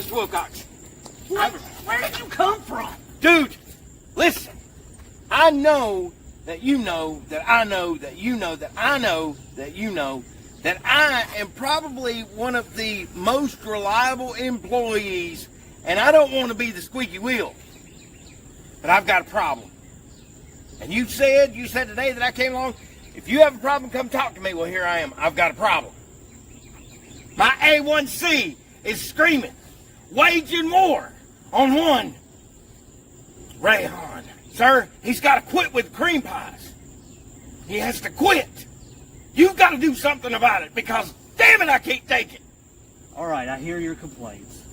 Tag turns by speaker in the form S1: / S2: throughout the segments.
S1: Mr. Wilcox.
S2: Where did you come from?
S1: Dude, listen. I know that you know that I know that you know that I know that you know that I am probably one of the most reliable employees, and I don't want to be the squeaky wheel. But I've got a problem. And you said today that I came along, if you have a problem, come talk to me. Well, here I am. I've got a problem. My A1C is screaming, waging war on one Ray Hahn. Sir, he's got to quit with cream pies. He has to quit. You've got to do something about it because, damn it, I can't take it.
S2: All right, I hear your complaints.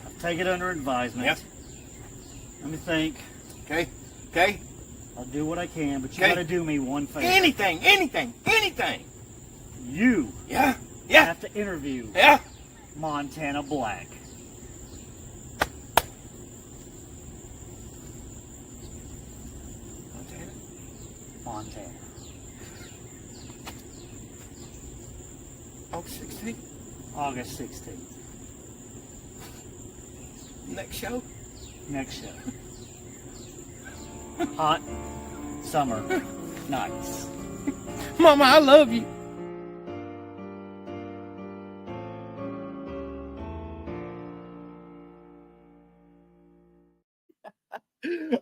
S2: I'll take it under advisement.
S1: Yep.
S2: Let me think.
S1: Okay?
S2: I'll do what I can, but you
S1: Okay.
S2: got to do me one favor.
S1: Anything.
S2: You
S1: Yeah.
S2: have to interview
S1: Yeah.
S2: Montana Black. Montana.
S1: August 16th.
S2: August 16th.
S1: Next show.
S2: Next show. Hot summer nights.
S1: Mama, I love you.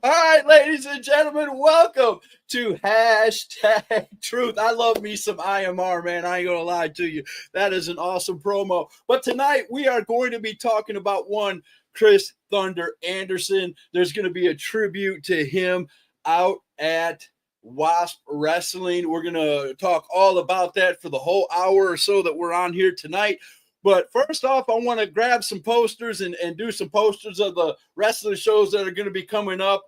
S3: All right, ladies and gentlemen, welcome to Hashtag Truth. I love me some IMR, man. I ain't going to lie to you. That is an awesome promo. But tonight we are going to be talking about one Chris Thunder Anderson. There's going to be a tribute to him out at Wasp Wrestling. We're going to talk all about that for the whole hour or so that we're on here tonight. But first off, I want to grab some posters and do some posters of the wrestling shows that are going to be coming up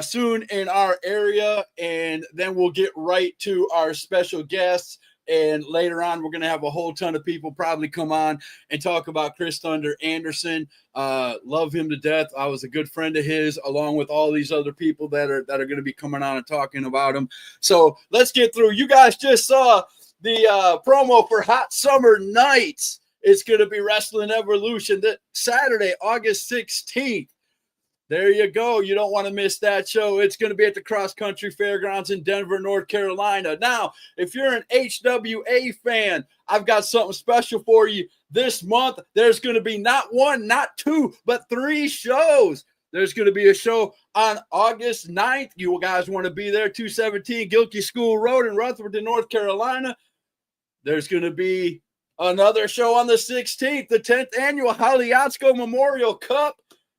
S3: soon in our area. And then we'll get right to our special guests. And later on, we're going to have a whole ton of people probably come on and talk about Chris Thunder Anderson. Love him to death. I was a good friend of his, along with all these other people that are going to be coming on and talking about him. So let's get through. You guys just saw the promo for Hot Summer Nights. It's going to be Wrestling Evolution that Saturday, August 16th. There you go. You don't want to miss that show. It's going to be at the Cross Country Fairgrounds in Denver, North Carolina. Now, if you're an HWA fan, I've got something special for you this month. There's going to be not one, not two, but 3 shows. There's going to be a show on August 9th. You guys want to be there, 217 Gilkey School Road in Rutherford, North Carolina. There's going to be another show on the 16th, the 10th annual Haliatsko Memorial Cup.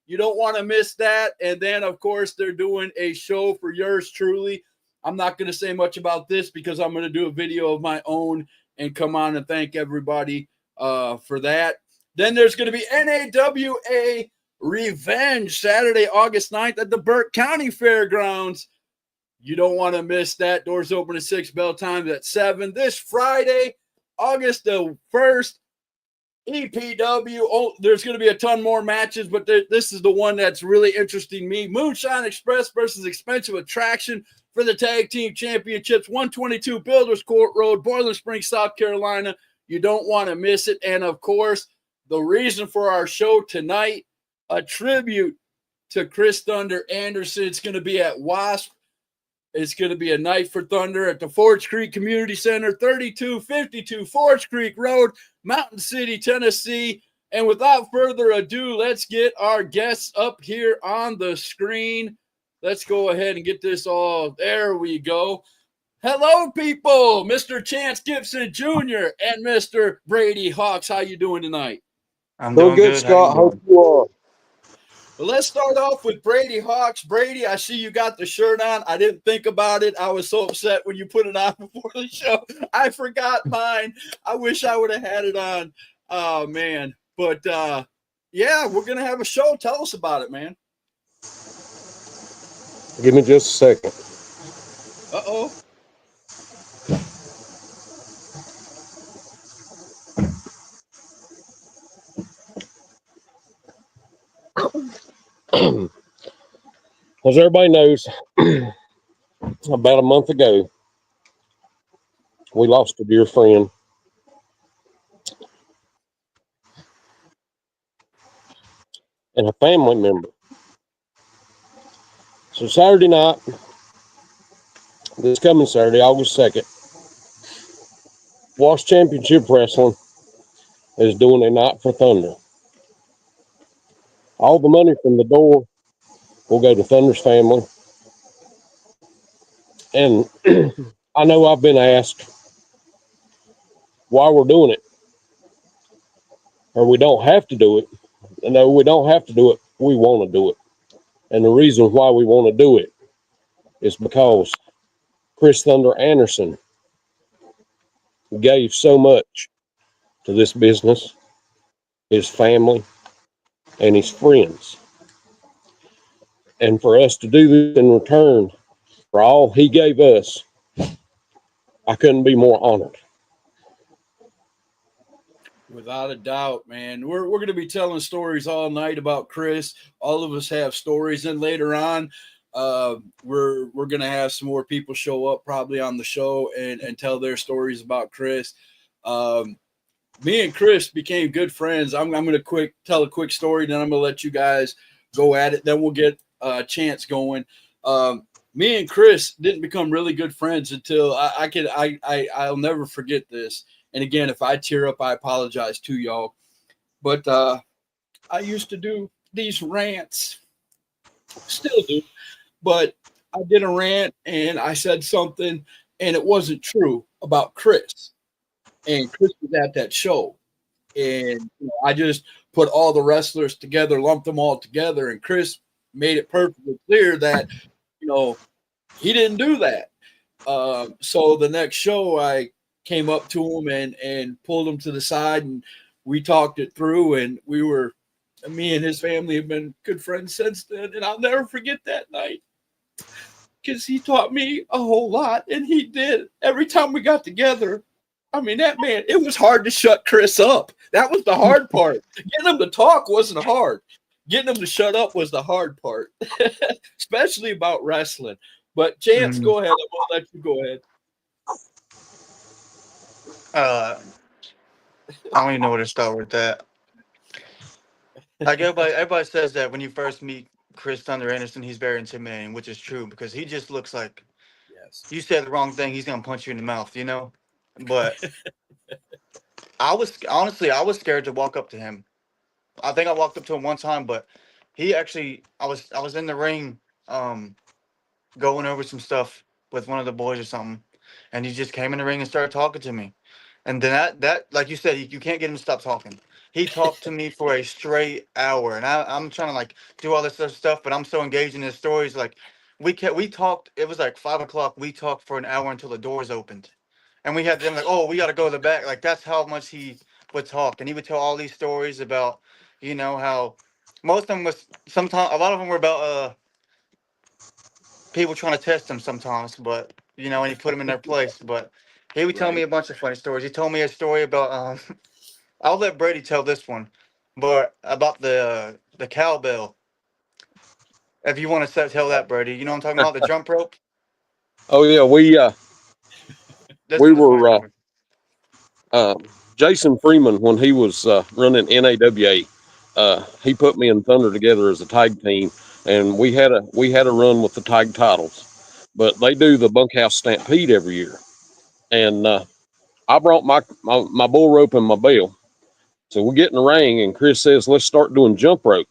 S3: You don't want to miss that. And then, of course, they're doing a show for yours truly. I'm not going to say much about this because I'm going to do a video of my own and come on and thank everybody for that. Then there's going to be NAWA Revenge Saturday, August 9th at the Burke County Fairgrounds. You don't want to miss that. Doors open at 6, bell time at 7. This Friday, August the 1st, EPW. Oh, there's going to be a ton more matches, but this is the one that's really interesting me. Moonshine Express versus Expensive Attraction for the Tag Team Championships, 122 Builders Court Road, Boiler Springs, South Carolina. You don't want to miss it. And, of course, the reason for our show tonight, a tribute to Chris Thunder Anderson. It's going to be at Wasp. It's going to be a night for Thunder at the Forge Creek Community Center, 3252 Forge Creek Road, Mountain City, Tennessee. And without further ado, let's get our guests up here on the screen. Let's go ahead and get this all. There we go. Hello, people. Mr. Chance Gibson Jr. and Mr. Brady Hawks. How you doing tonight?
S4: I'm doing good,
S5: Scott. Hope you are.
S3: Well, let's start off with Brady Hawks. Brady, I see you got the shirt on. I didn't think about it. I was so upset when you put it on before the show. I forgot mine. I wish I would have had it on. Oh, man. But, yeah, we're going to have a show. Tell us about it, man.
S5: Give me just a second.
S3: Uh-oh.
S5: As everybody knows, about a month ago, we lost a dear friend. and a family member. So Saturday night, this coming Saturday, August 2nd, Wash Championship Wrestling is doing a night for Thunder. All the money from the door will go to Thunder's family. And I know I've been asked why we're doing it, or we don't have to do it. No, we don't have to do it. We want to do it. And the reason why we want to do it is because Chris Thunder Anderson gave so much to this business, his family, and his friends. And for us to do this in return for all he gave us, I couldn't be more honored.
S3: Without a doubt, man. We're going to be telling stories all night about Chris. All of us have stories, and later on, we're going to have some more people show up probably on the show and tell their stories about Chris. Me and Chris became good friends. I'm going to tell a quick story, then I'm going to let you guys go at it. Then we'll get Chance going. Me and Chris didn't become really good friends until I'll never forget this. And again, if I tear up, I apologize to y'all. But I used to do these rants, still do. But I did a rant and I said something, and it wasn't true about Chris. And Chris was at that show. And I just put all the wrestlers together, lumped them all together. And Chris made it perfectly clear that, he didn't do that. So the next show, I came up to him and pulled him to the side, and we talked it through, and me and his family have been good friends since then. And I'll never forget that night because he taught me a whole lot, and he did. Every time we got together, I mean, that man, it was hard to shut Chris up. That was the hard part. Getting him to talk wasn't hard. Getting him to shut up was the hard part, especially about wrestling. But Chance, go ahead. I'm going to let you go ahead.
S4: I don't even know where to start with that. Like everybody says that when you first meet Chris Thunder Anderson, he's very intimidating, which is true because he just looks like you said the wrong thing, he's gonna punch you in the mouth, But I was scared to walk up to him. I think I walked up to him one time, but he actually I was in the ring, going over some stuff with one of the boys or something, and he just came in the ring and started talking to me. And then that like you said, you can't get him to stop talking. He talked to me for a straight hour, and I'm trying to do all this other stuff, but I'm so engaged in his stories. We talked. It was like 5 o'clock. We talked for an hour until the doors opened, and we had them oh, we got to go to the back. That's how much he would talk, and he would tell all these stories about how most of them was sometimes a lot of them were about people trying to test him sometimes, but and he put them in their place, but. He would tell me a bunch of funny stories. He told me a story about I'll let Brady tell this one, but about the cowbell. If you want to tell that, Brady, you know what I'm talking about, the jump rope.
S5: Oh yeah, we were Jason Freeman when he was running NAWA. He put me and Thunder together as a tag team, and we had a run with the tag titles. But they do the Bunkhouse Stampede every year. And I brought my bull rope and my bell. So we get in the ring, and Chris says, let's start doing jump rope.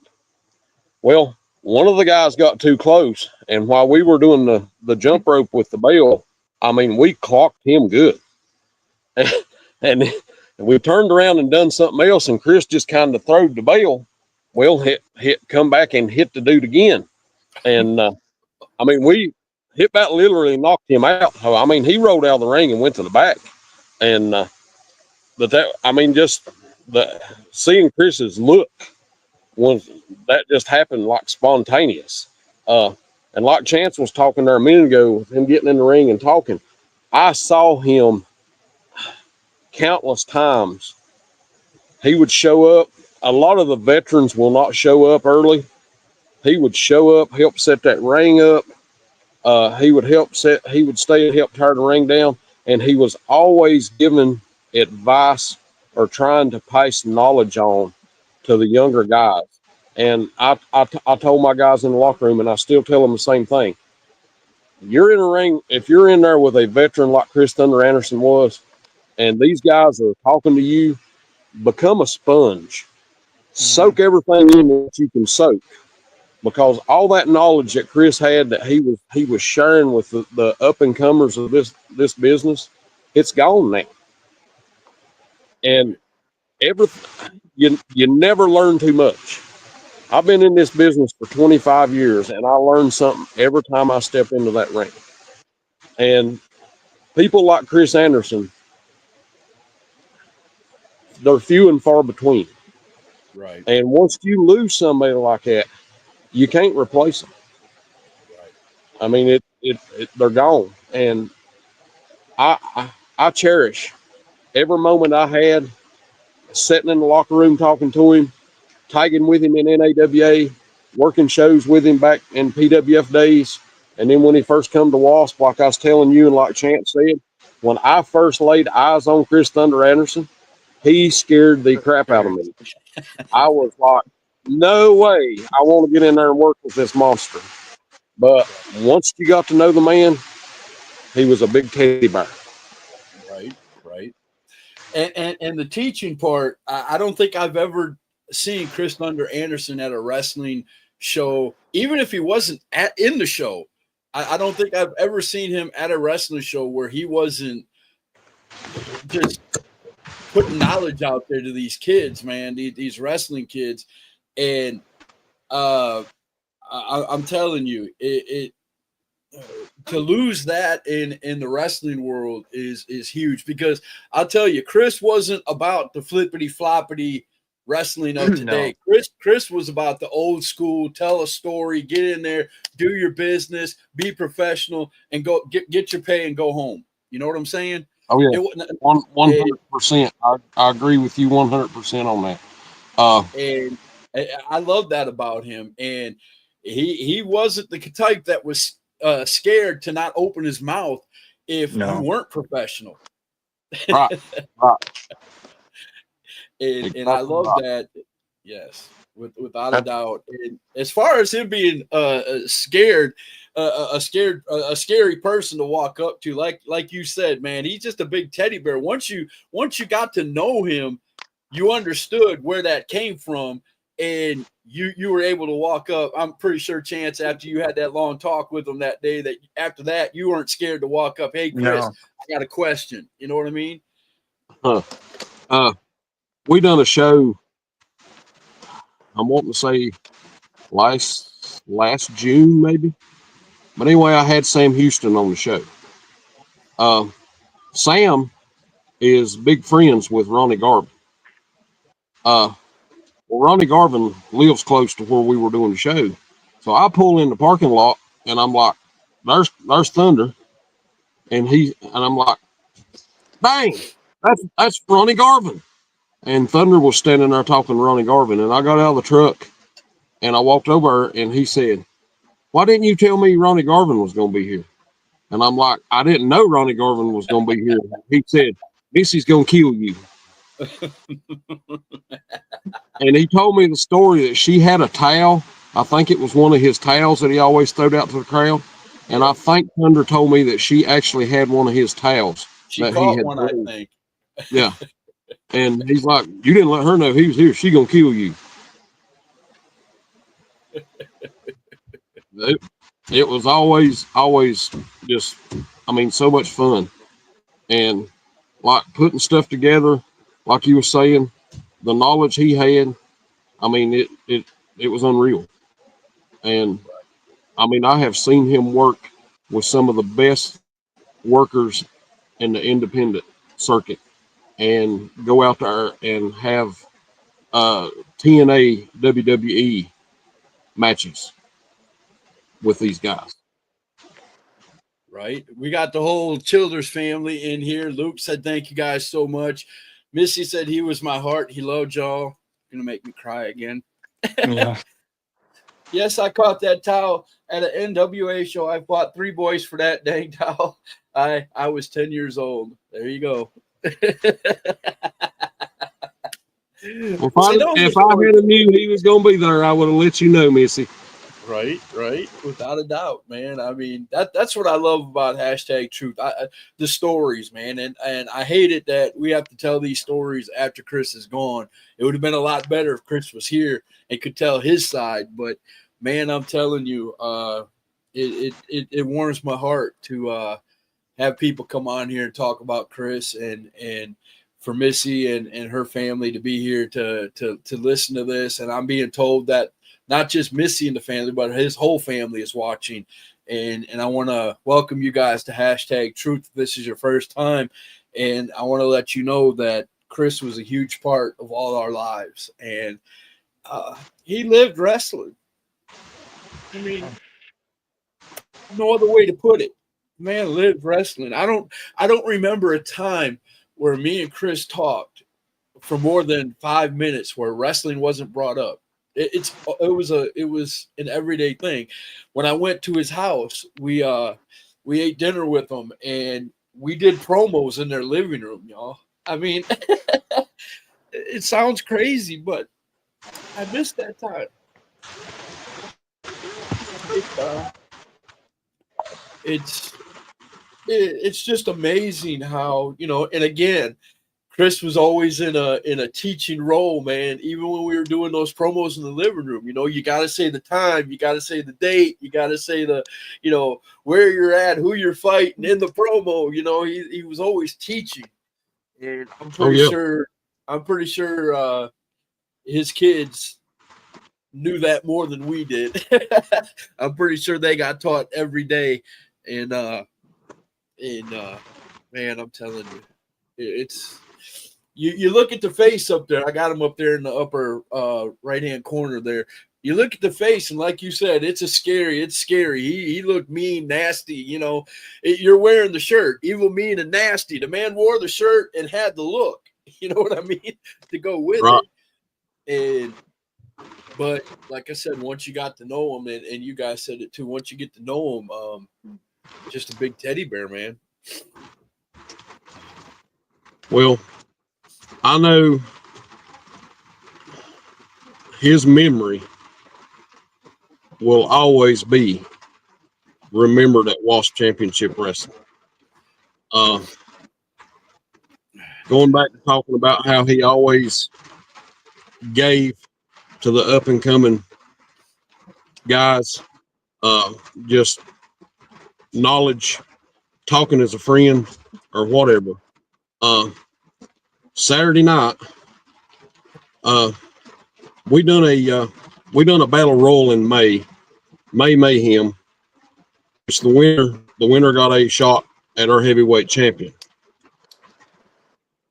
S5: Well, one of the guys got too close, and while we were doing the jump rope with the bell, I mean, we clocked him good. And we turned around and done something else, and Chris just kind of throwed the bell. Well, come back and hit the dude again. And, I mean, we hit about literally knocked him out. I mean, he rolled out of the ring and went to the back. And, just seeing Chris's look that just happened like spontaneous. And like Chance was talking there a minute ago, with him getting in the ring and talking, I saw him countless times. He would show up. A lot of the veterans will not show up early. He would show up, help set that ring up. He would stay and help tear the ring down, and he was always giving advice or trying to pass knowledge on to the younger guys. And I told my guys in the locker room, and I still tell them the same thing. You're in a ring, if you're in there with a veteran like Chris Thunder Anderson was, and these guys are talking to you, become a sponge. Soak everything in that you can soak, because all that knowledge that Chris had that he was sharing with the up and comers of this business, it's gone now. And everything you never learn too much. I've been in this business for 25 years, and I learn something every time I step into that ring. And people like Chris Anderson, they're few and far between.
S3: Right.
S5: And once you lose somebody like that, you can't replace them.
S3: Right.
S5: I mean, they're gone. And I cherish every moment I had sitting in the locker room talking to him, tagging with him in NAWA, working shows with him back in PWF days. And then when he first come to WASP, like I was telling you and like Chance said, when I first laid eyes on Chris Thunder Anderson, he scared the crap out of me. I was like, no way I want to get in there and work with this monster. But once you got to know the man, he was a big teddy bear.
S3: Right. Right. And the teaching part, I don't think I've ever seen Chris Thunder Anderson at a wrestling show, even if he wasn't in the show. I don't think I've ever seen him at a wrestling show where he wasn't just putting knowledge out there to these kids, man, these wrestling kids. And I'm telling you, to lose that in the wrestling world is huge, because I'll tell you, Chris wasn't about the flippity floppity wrestling of today.
S4: No.
S3: Chris was about the old school, tell a story, get in there, do your business, be professional, and go get your pay and go home. You know what I'm saying?
S5: Oh yeah, 100%. I agree with you 100% on that.
S3: And I love that about him. And he wasn't the type that was scared to not open his mouth if you weren't professional.
S5: Right.
S3: And I love that. Yes, without a doubt. And as far as him being scared, a scary person to walk up to, like you said, man, he's just a big teddy bear. Once you got to know him, you understood where that came from, and you were able to walk up. I'm pretty sure, Chance, after you had that long talk with him that day, that after that you weren't scared to walk up. Hey, Chris,
S4: No.
S3: I got a question. You know what I mean?
S5: We done a show, I'm wanting to say last June maybe, but anyway, I had Sam Houston on the show. Sam is big friends with Ronnie Garvin. Well, Ronnie Garvin lives close to where we were doing the show, so I pull in the parking lot and I'm like, there's Thunder, and I'm like, dang, that's Ronnie Garvin. And Thunder was standing there talking to Ronnie Garvin, and I got out of the truck and I walked over, and he said, why didn't you tell me Ronnie Garvin was going to be here? And I'm like, I didn't know Ronnie Garvin was going to be here. He said, Missy's going to kill you. And he told me the story that she had a towel. I think it was one of his towels that he always throwed out to the crowd. And I think Thunder told me that she actually had one of his towels.
S3: She
S5: that
S3: caught
S5: he had
S3: one, I think.
S5: Yeah. And he's like, you didn't let her know he was here. She going to kill you. It was always just, I mean, so much fun. And like putting stuff together, like you were saying, the knowledge he had, I mean, it was unreal. And I mean, I have seen him work with some of the best workers in the independent circuit and go out there and have TNA WWE matches with these guys.
S3: Right. We got the whole Childers family in here. Luke said, thank you guys so much. Missy said he was my heart. He loved y'all. Gonna make me cry again.
S4: Yeah.
S3: Yes, I caught that towel at an NWA show. I fought 3 boys for that dang towel. I was 10 years old. There you go. See, those are
S5: If I
S3: stories.
S5: had knew he was going to be there, I would have let you know, Missy.
S3: Right, right, without a doubt, man. I mean, that's what I love about hashtag truth. The stories, man, and I hate it that we have to tell these stories after Chris is gone. It would have been a lot better if Chris was here and could tell his side. But man, I'm telling you, it warms my heart to have people come on here and talk about Chris and for Missy and her family to be here to listen to this. And I'm being told that not just Missy and the family, but his whole family is watching. And I want to welcome you guys to hashtag truth. If this is your first time. And I want to let you know that Chris was a huge part of all our lives. And he lived wrestling. I mean, no other way to put it. Man lived wrestling. I don't remember a time where me and Chris talked for more than 5 minutes where wrestling wasn't brought up. It was an everyday thing. When I went to his house, we ate dinner with him and we did promos in their living room, y'all. I mean, it sounds crazy, but I miss that time. It's just amazing how, and again, Chris was always in a teaching role, man. Even when we were doing those promos in the living room, you got to say the time, you got to say the date, you got to say where you're at, who you're fighting in the promo. He was always teaching, and I'm pretty sure his kids knew that more than we did. I'm pretty sure they got taught every day, and man, I'm telling you, it's. You look at the face up there. I got him up there in the upper right-hand corner there. You look at the face, and like you said, it's scary. He looked mean, nasty. You're wearing the shirt, evil, mean, and nasty. The man wore the shirt and had the look. You know what I mean? To go with it. But like I said, once you got to know him, and you guys said it too, once you get to know him, just a big teddy bear, man.
S5: Well, I know his memory will always be remembered at Wasp Championship Wrestling. Going back to talking about how he always gave to the up and coming guys, just knowledge, talking as a friend or whatever. Saturday night, we done a battle royal in May Mayhem. It's the winner got a shot at our heavyweight champion.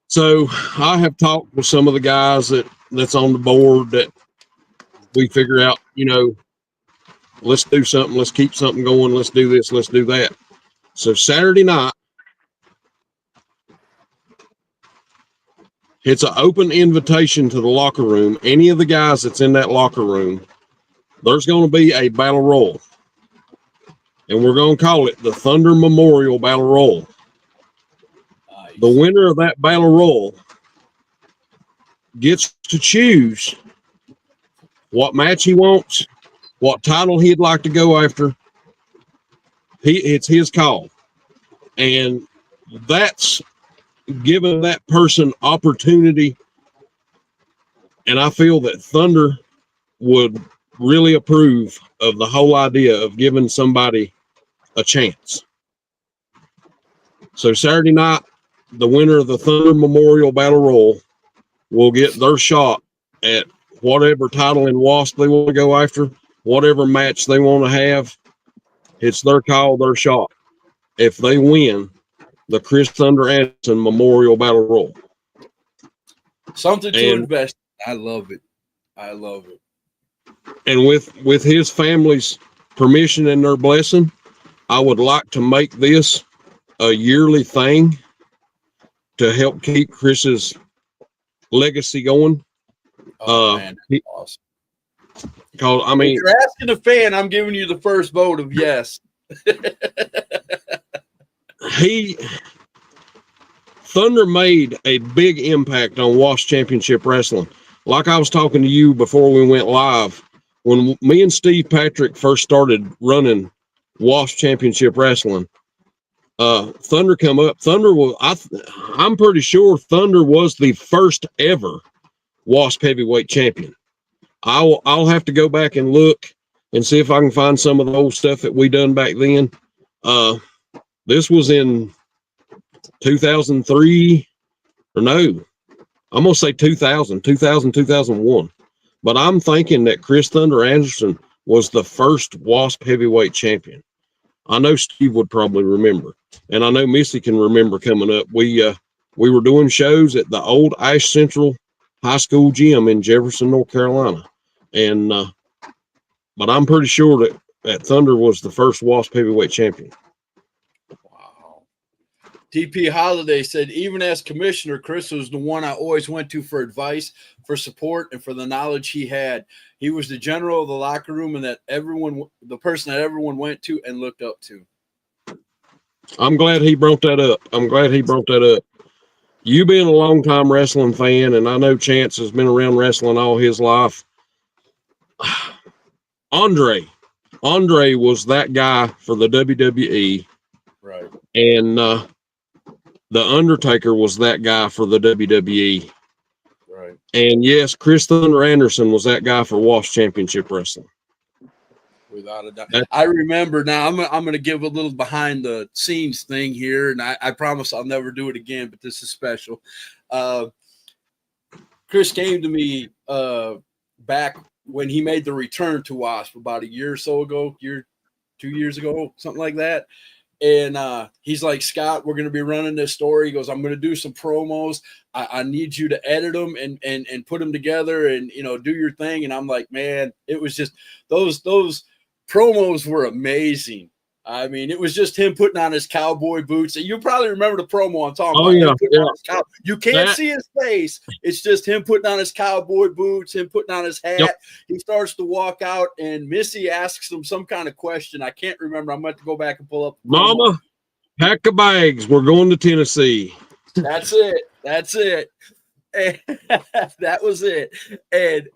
S5: So I have talked with some of the guys that's on the board that we figure out, let's do something, let's keep something going, let's do this, let's do that. So Saturday night, it's an open invitation to the locker room. Any of the guys that's in that locker room, there's going to be a battle royal. And we're going to call it the Thunder Memorial Battle Royal. Nice. The winner of that battle royal gets to choose what match he wants, what title he'd like to go after. It's his call. And that's giving that person opportunity, and I feel that Thunder would really approve of the whole idea of giving somebody a chance. So Saturday night, the winner of the Thunder Memorial Battle Royal will get their shot at whatever title in Wasp they want to go after, whatever match they want to have. It's their call, their shot. If they win the Chris Thunder Anderson Memorial Battle Royal.
S3: Something to invest. I love it.
S5: And with his family's permission and their blessing, I would like to make this a yearly thing to help keep Chris's legacy going.
S3: Man, that's awesome.
S5: Because I mean,
S3: if you're asking a fan, I'm giving you the first vote of yes.
S5: Thunder made a big impact on Wasp Championship Wrestling. like I was talking to you before we went live, when me and Steve Patrick first started running WASP Championship Wrestling, Thunder come up. Thunder was, I'm pretty sure Thunder was the first ever WASP heavyweight champion. I'll have to go back and look and see if I can find some of the old stuff that we done back then. This was in 2003, or no, I'm going to say 2001. But I'm thinking that Chris Thunder Anderson was the first WASP heavyweight champion. I know Steve would probably remember, and I know Missy can remember coming up. We were doing shows at the old Ash Central High School gym in Jefferson, North Carolina, and but I'm pretty sure that Thunder was the first WASP heavyweight champion.
S3: Wow. DP Holiday said, even as commissioner, Chris was the one I always went to for advice, for support, and for the knowledge he had. He was the general of the locker room, and the person that everyone went to and looked up to.
S5: I'm glad he brought that up. You being a longtime wrestling fan, and I know Chance has been around wrestling all his life. Andre was that guy for the WWE.
S3: Right.
S5: And The Undertaker was that guy for the WWE.
S3: Right.
S5: And yes, Chris Thunder Anderson was that guy for WASP Championship Wrestling.
S3: Without a doubt. I remember now. I'm going to give a little behind the scenes thing here, and I promise I'll never do it again, but this is special. Chris came to me back when he made the return to WASP about a year or so ago, 2 years ago, something like that. And he's like, Scott, we're going to be running this story. He goes, I'm going to do some promos. I need you to edit them and put them together and, do your thing. And I'm like, man, it was just those promos were amazing. I mean, it was just him putting on his cowboy boots. You probably remember the promo I'm talking about.
S5: Yeah.
S3: You can't see his face. It's just him putting on his cowboy boots, him putting on his hat. Yep. He starts to walk out, and Missy asks him some kind of question. I can't remember. I'm going to have to go back and pull up.
S5: Mama, pack the bags. We're going to Tennessee.
S3: That's it. And that was it. And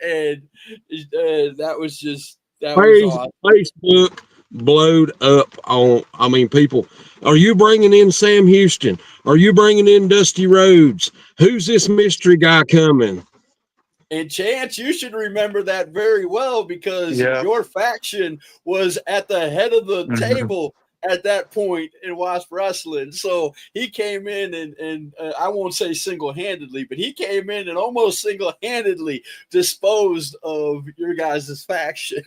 S3: that was just that was awesome.
S5: Facebook blowed up on, people, are you bringing in Sam Houston? Are you bringing in Dusty Rhodes? Who's this mystery guy coming?
S3: And Chance, you should remember that very well because your faction was at the head of the table at that point in WASP Wrestling. So he came in and I won't say single-handedly, but he came in and almost single-handedly disposed of your guys' faction.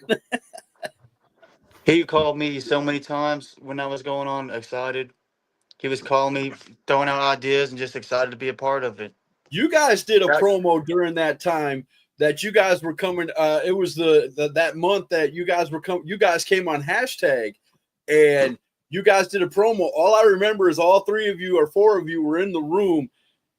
S4: He called me so many times when I was going on, excited. He was calling me, throwing out ideas, and just excited to be a part of it.
S3: You guys did a promo during that time that you guys were coming. It was that month that you guys were coming. You guys came on hashtag, and you guys did a promo. All I remember is all three of you or four of you were in the room,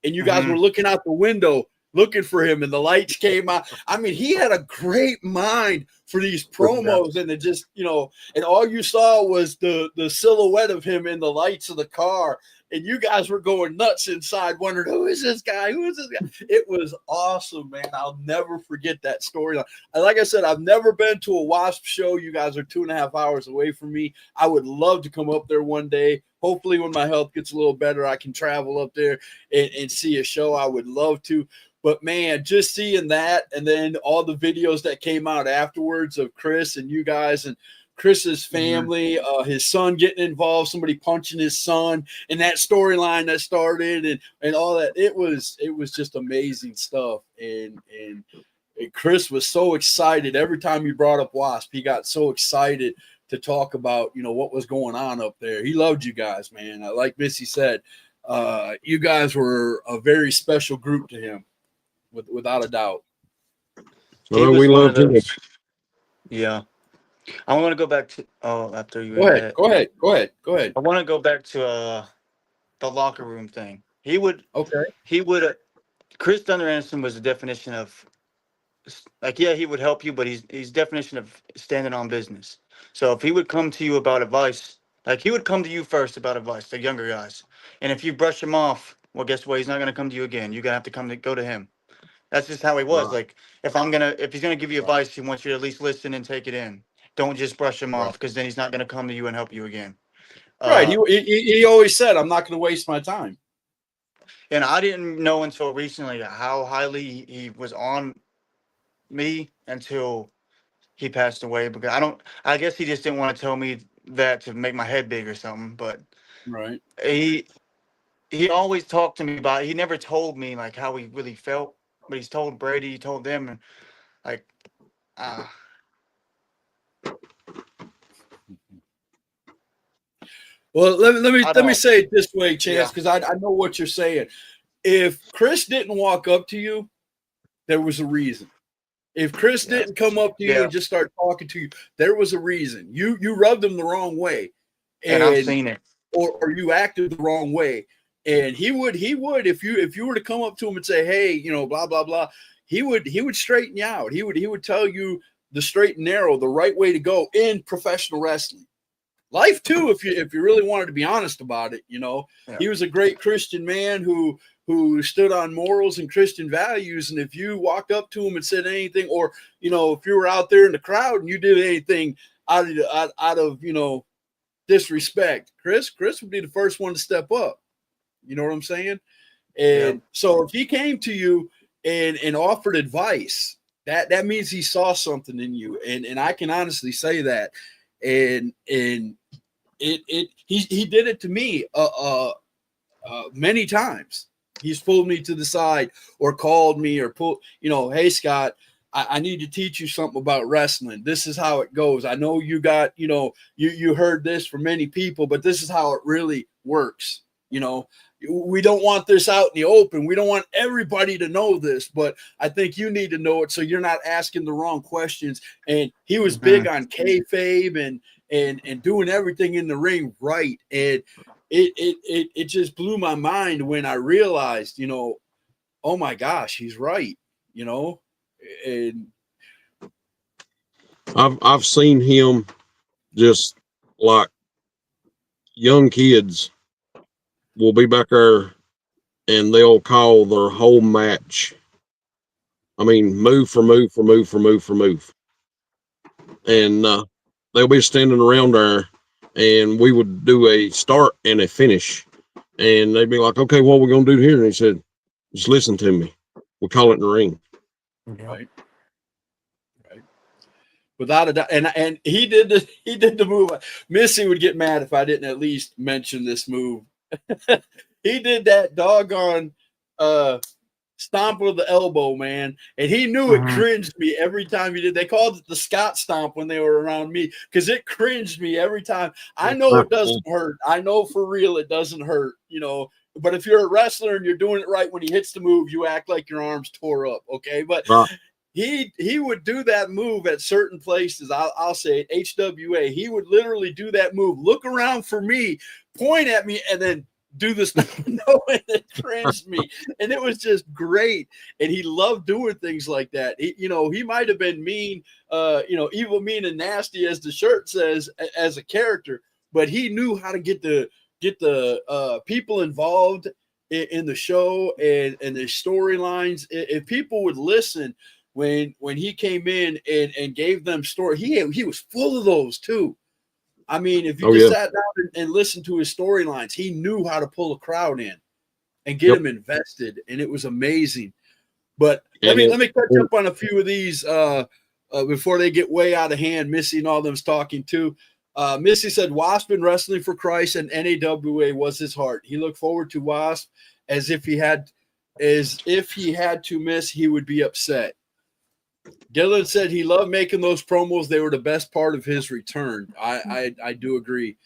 S3: and you guys were looking out the window, looking for him, and the lights came out. I mean, he had a great mind for these promos, and it just, and all you saw was the silhouette of him in the lights of the car, and you guys were going nuts inside, wondering, who is this guy? Who is this guy? It was awesome, man. I'll never forget that story. Like I said, I've never been to a WASP show. You guys are 2.5 hours away from me. I would love to come up there one day. Hopefully, when my health gets a little better, I can travel up there and see a show. I would love to. But, man, just seeing that and then all the videos that came out afterwards of Chris and you guys and Chris's family, his son getting involved, somebody punching his son, and that storyline that started and all that. It was just amazing stuff. And Chris was so excited. Every time you brought up WASP, he got so excited to talk about, what was going on up there. He loved you guys, man. Like Missy said, you guys were a very special group to him. Without a doubt.
S5: Well, we love him.
S4: Yeah. I want to go back to after you
S3: go ahead.
S4: I want to go back to the locker room thing. Chris Thunder Anderson was the definition of he would help you, but he's definition of standing on business. So if he would come to you about advice, he would come to you first about advice, the younger guys. And if you brush him off, well, guess what? He's not going to come to you again. You're going to have to go to him. That's just how he was.
S3: Right.
S4: Like if he's gonna give you advice, he wants you to at least listen and take it in. Don't just brush him off,
S3: Right.
S4: because then he's not gonna come to you and help you again.
S3: Right.
S4: Uh,
S3: He always said, "I'm not going to waste my time."
S4: and I didn't know until recently how highly he was on me until he passed away, because I guess he just didn't want to tell me that to make my head big or something. But
S3: Right.
S4: he always talked to me about it. He never told me like how he really felt, but he's told Brady, he told them, and like uh
S3: Well, let
S4: I
S3: me
S4: don't
S3: say it this way, Chance,
S4: yeah.
S3: because I know what you're saying. If Chris didn't walk up to you, there was a reason. If Chris
S4: Yeah.
S3: didn't come up to you
S4: Yeah.
S3: and just start talking to you, there was a reason. You rubbed him the wrong way,
S4: And I've seen it.
S3: or you acted the wrong way. And he would if you were to come up to him and say, "Hey, blah blah blah," he would straighten you out. He would tell you the straight and narrow, the right way to go in professional wrestling. Life too, if you really wanted to be honest about it,
S4: Yeah.
S3: he was a great Christian man who stood on morals and Christian values. And if you walked up to him and said anything, or if you were out there in the crowd and you did anything out of disrespect, Chris would be the first one to step up. You know what I'm saying? And so if he came to you and offered advice, that means he saw something in you, and I can honestly say that. And he did it to me many times. He's pulled me to the side or called me or "Hey Scott, I need to teach you something about wrestling. This is how it goes. I know you got, you heard this from many people, but this is how it really works. We don't want this out in the open. We don't want everybody to know this, but I think you need to know it so you're not asking the wrong questions." And he was big on kayfabe and doing everything in the ring right. And it just blew my mind when I realized, oh my gosh, he's right. And
S5: I've seen him just like young kids will be back there and they'll call their whole match. I mean, move for move for move for move for move. And they'll be standing around there and we would do a start and a finish. And they'd be like, "Okay, what are we going to do here?" And he said, "Just listen to me. We call it in the ring."
S3: right. Without a doubt. And he did the move. Missy would get mad if I didn't at least mention this move. He did that doggone stomp with the elbow, man. And he knew it cringed me every time he did. They called it the Scott stomp when they were around me, because it cringed me every time. I know it doesn't hurt. I know for real it doesn't hurt, but if you're a wrestler and you're doing it right, when he hits the move, you act like your arms tore up. Okay. But he would do that move at certain places. I'll say it, HWA. He would literally do that move, look around for me, point at me, and then do this. Knowing it cringed me, and it was just great. And he loved doing things like that. He might have been mean, evil, mean, and nasty, as the shirt says, as a character, but he knew how to get the people involved in the show and the storylines. If people would listen. When he came in and gave them story, he was full of those too. I mean, if you sat down and listened to his storylines, he knew how to pull a crowd in and get them invested, and it was amazing. But let me catch up on a few of these before they get way out of hand. Missy and all them's talking too. Missy said Wasp in Wrestling for Christ and NAWA was his heart. He looked forward to Wasp as if he had to miss, he would be upset. Dylan said he loved making those promos. They were the best part of his return. I do agree.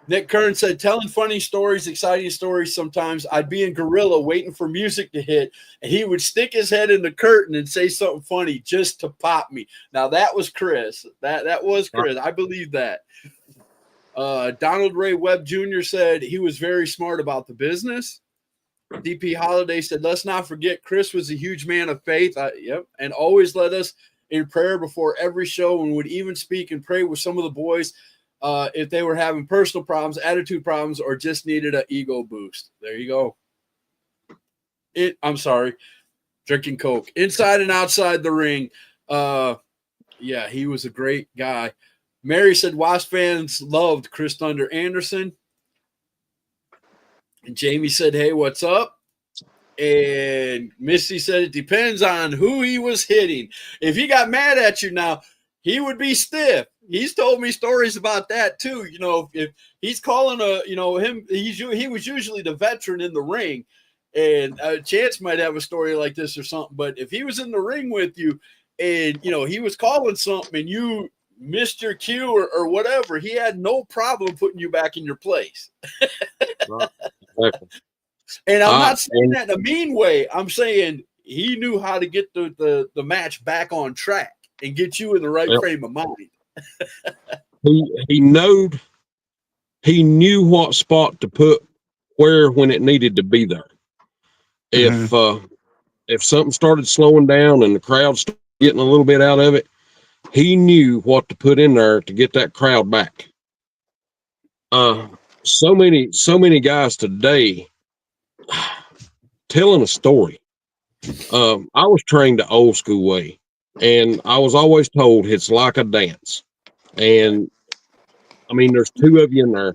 S3: Nick Kern said, telling funny stories, exciting stories sometimes. I'd be in Gorilla waiting for music to hit, and he would stick his head in the curtain and say something funny just to pop me. Now, that was Chris. That was Chris. I believe that. Donald Ray Webb Jr. said he was very smart about the business. DP Holiday said, let's not forget Chris was a huge man of faith. And always led us in prayer before every show and would even speak and pray with some of the boys if they were having personal problems, attitude problems, or just needed an ego boost. There you go. I'm sorry. drinking Coke inside and outside the ring. Yeah, he was a great guy. Mary said Wasp fans loved Chris Thunder Anderson. And Jamie said, hey, what's up? And Misty said it depends on who he was hitting. If he got mad at you now, he would be stiff. He's told me stories about that too. You know, if he's calling he was usually the veteran in the ring, and Chance might have a story like this or something. But if he was in the ring with you, and he was calling something, and you missed your cue or whatever, he had no problem putting you back in your place.
S5: Right. Exactly.
S3: And I'm not saying that in a mean way. I'm saying he knew how to get the match back on track and get you in the right frame of mind.
S5: He knew what spot to put where when it needed to be there. If something started slowing down and the crowd started getting a little bit out of it, he knew what to put in there to get that crowd back. So many guys today telling a story. I was trained the old school way, and I was always told it's like a dance. And I mean, there's two of you in there,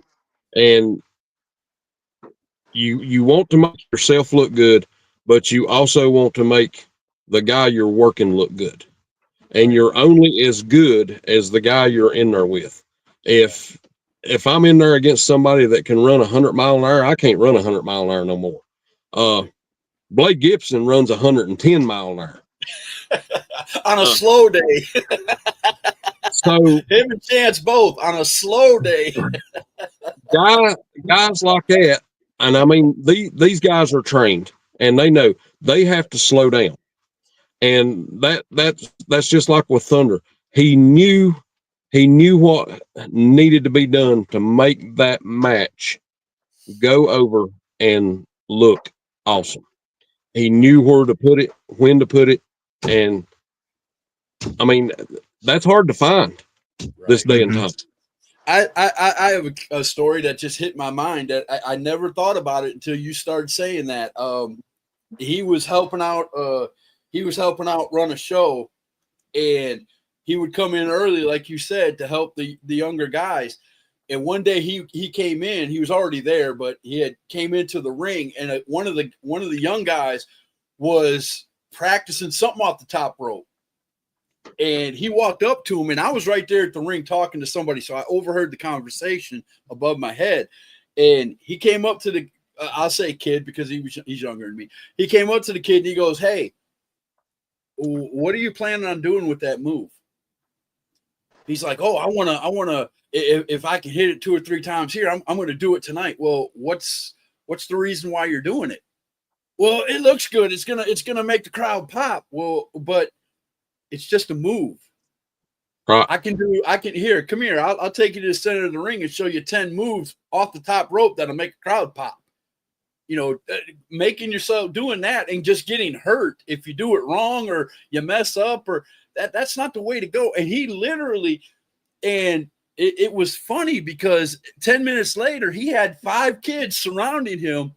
S5: and you want to make yourself look good, but you also want to make the guy you're working look good. And you're only as good as the guy you're in there with. If I'm in there against somebody that can run 100 mile an hour, I can't run 100 mile an hour no more. Blake Gibson runs 110 mile an hour
S3: on a slow day.
S5: So
S3: him and Chance both on a slow day.
S5: guys like that, and I mean these guys are trained and they know they have to slow down. And that's just like with Thunder. He knew what needed to be done to make that match go over and look awesome. He knew where to put it, when to put it, and I mean that's hard to find this day and time.
S3: I have a story that just hit my mind that I never thought about it until you started saying that. He was helping out. He was helping out run a show, and he would come in early, like you said, to help the younger guys. And one day he came in. He was already there, but he had came into the ring, and one of the young guys was practicing something off the top rope. And he walked up to him, and I was right there at the ring talking to somebody, so I overheard the conversation above my head. And he came up to the I'll say kid because he's younger than me. He came up to the kid and he goes, "Hey, what are you planning on doing with that move?" He's like, "Oh, I wanna. If I can hit it 2 or 3 times here, I'm gonna do it tonight." Well, what's the reason why you're doing it? Well, it looks good. It's gonna make the crowd pop. Well, but it's just a move.
S5: Right.
S3: I can here. Come here. I'll take you to the center of the ring and show you 10 moves off the top rope that'll make a crowd pop. Making yourself doing that and just getting hurt if you do it wrong or you mess up or that's not the way to go. And he literally, and it was funny because 10 minutes later, he had 5 kids surrounding him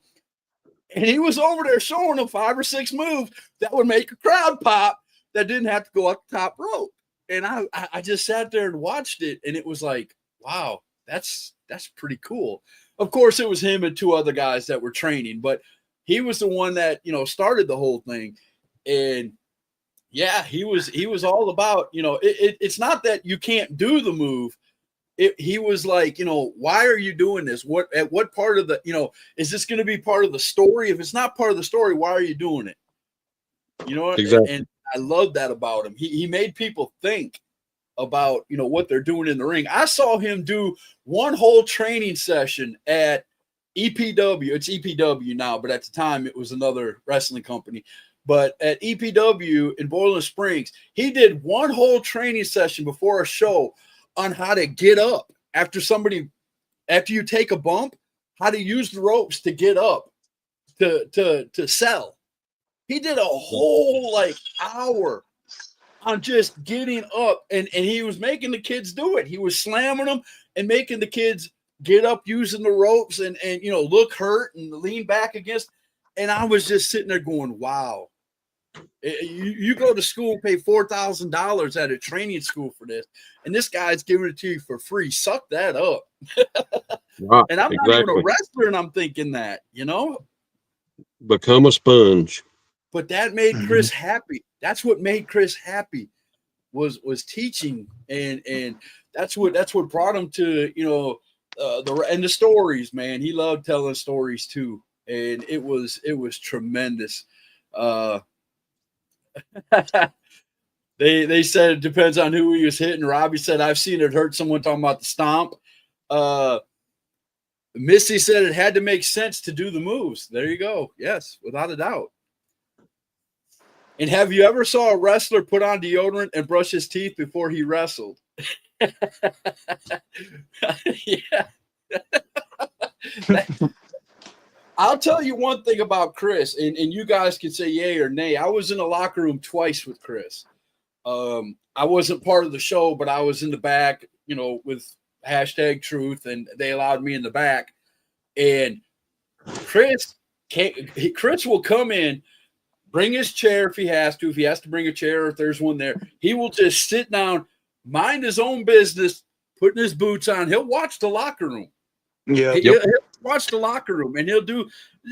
S3: and he was over there showing them 5 or 6 moves that would make a crowd pop that didn't have to go up the top rope. And I just sat there and watched it, and it was like, wow, that's pretty cool. Of course, it was him and 2 other guys that were training, but he was the one that started the whole thing. And yeah, he was all about it's not that you can't do the move. He was like, why are you doing this? At what part of the is this going to be part of the story? If it's not part of the story, why are you doing it?
S5: Exactly.
S3: And I love that about him. He made people think about, what they're doing in the ring. I saw him do one whole training session at EPW. It's EPW now, but at the time it was another wrestling company. But at EPW in Boiling Springs, he did one whole training session before a show on how to get up after you take a bump, how to use the ropes to get up to sell. He did a whole hour on just getting up, and he was making the kids do it. He was slamming them and making the kids get up using the ropes and look hurt and lean back against. And I was just sitting there going, wow, You go to school and pay $4,000 at a training school for this, and this guy's giving it to you for free. Suck that up.
S5: Right.
S3: And I'm not even a
S5: Exactly.
S3: wrestler, and I'm thinking that, you know.
S5: Become a sponge.
S3: But that made Chris happy. That's what made Chris happy was teaching, and that's what brought him to, you know, the stories, man. He loved telling stories too, and it was tremendous. They said it depends on who he was hitting. Robbie said, I've seen it hurt someone talking about the stomp. Missy said it had to make sense to do the moves. There you go. Yes, without a doubt. And have you ever saw a wrestler put on deodorant and brush his teeth before he wrestled? Yeah. I'll tell you one thing about Chris, and you guys can say yay or nay. I was in the locker room twice with Chris. I wasn't part of the show, but I was in the back, you know, with #truth, and they allowed me in the back. And Chris will come in, bring his chair if he has to. If he has to bring a chair, or if there's one there, he will just sit down, mind his own business, putting his boots on. He'll watch the locker room.
S4: Yeah.
S3: He'll watch the locker room, and he'll do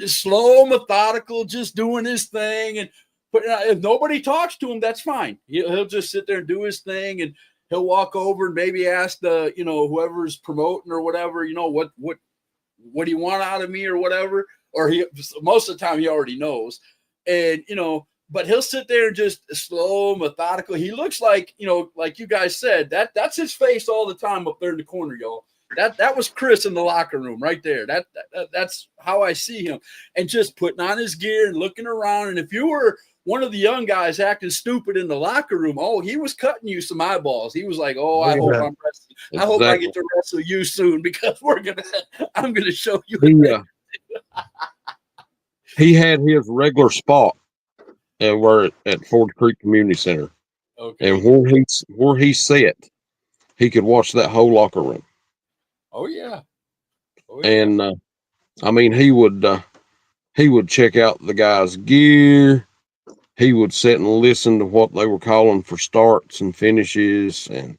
S3: slow, methodical, just doing his thing. And if nobody talks to him, that's fine. He'll just sit there and do his thing, and he'll walk over and maybe ask the, you know, whoever's promoting or whatever, you know, what do you want out of me or whatever. Or most of the time he already knows. And, you know, but he'll sit there and just slow, methodical. He looks like, you know, like you guys said, that's his face all the time up there in the corner, y'all. That was Chris in the locker room right there. That's how I see him. And just putting on his gear and looking around. And if you were one of the young guys acting stupid in the locker room, oh, he was cutting you some eyeballs. He was like, oh, I hope I'm wrestling. I hope I get to wrestle you soon, because I'm gonna show you.
S5: He had his regular spot at Ford Creek Community Center.
S3: Okay.
S5: And where he sat, he could watch that whole locker room.
S3: Oh yeah.
S5: And I mean, he would check out the guy's gear. He would sit and listen to what they were calling for starts and finishes. And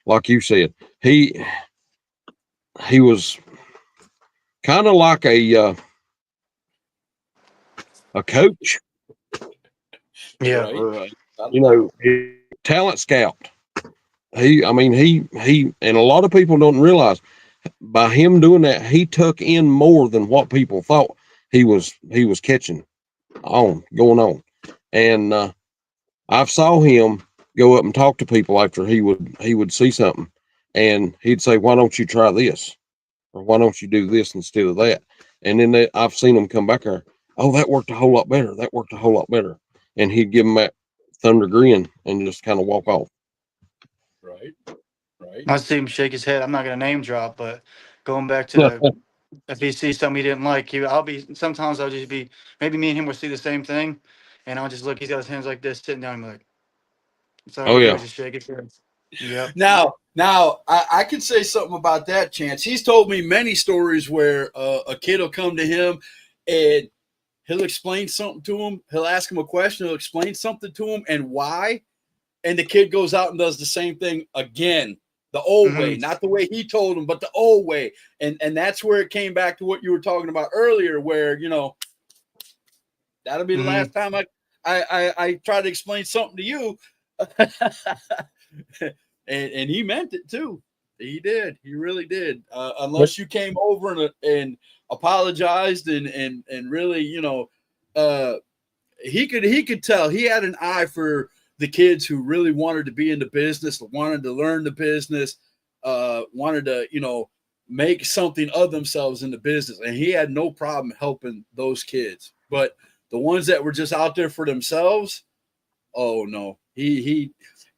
S5: like you said, he was kind of like a coach.
S4: Yeah.
S3: Right.
S5: You know, talent scout. He, and a lot of people don't realize, by him doing that, he took in more than what people thought he was catching going on. And I've saw him go up and talk to people after he would see something, and he'd say, why don't you try this? Or why don't you do this instead of that? And then I've seen him come back there, oh, that worked a whole lot better. That worked a whole lot better. And he'd give him that thunder grin and just kind of walk off.
S3: Right.
S4: I see him shake his head. I'm not going to name drop, but going back to if he sees something he didn't like, sometimes I'll just be, maybe me and him will see the same thing, and I'll just look, he's got his hands like this, sitting down, I'm like, sorry,
S5: Oh, yeah.
S4: just shake his head. Yeah.
S3: Now I could say something about that, Chance. He's told me many stories where a kid will come to him and he'll explain something to him. He'll ask him a question. He'll explain something to him and why. And the kid goes out and does the same thing again, the old way, not the way he told him, but the old way. And that's where it came back to what you were talking about earlier, where, you know, that'll be the last time I try to explain something to you. and he meant it too. He did. He really did. Unless you came over and apologized and really, you know, he could tell he had an eye for the kids who really wanted to be in the business, wanted to learn the business, wanted to, you know, make something of themselves in the business. And he had no problem helping those kids. But the ones that were just out there for themselves, oh no, he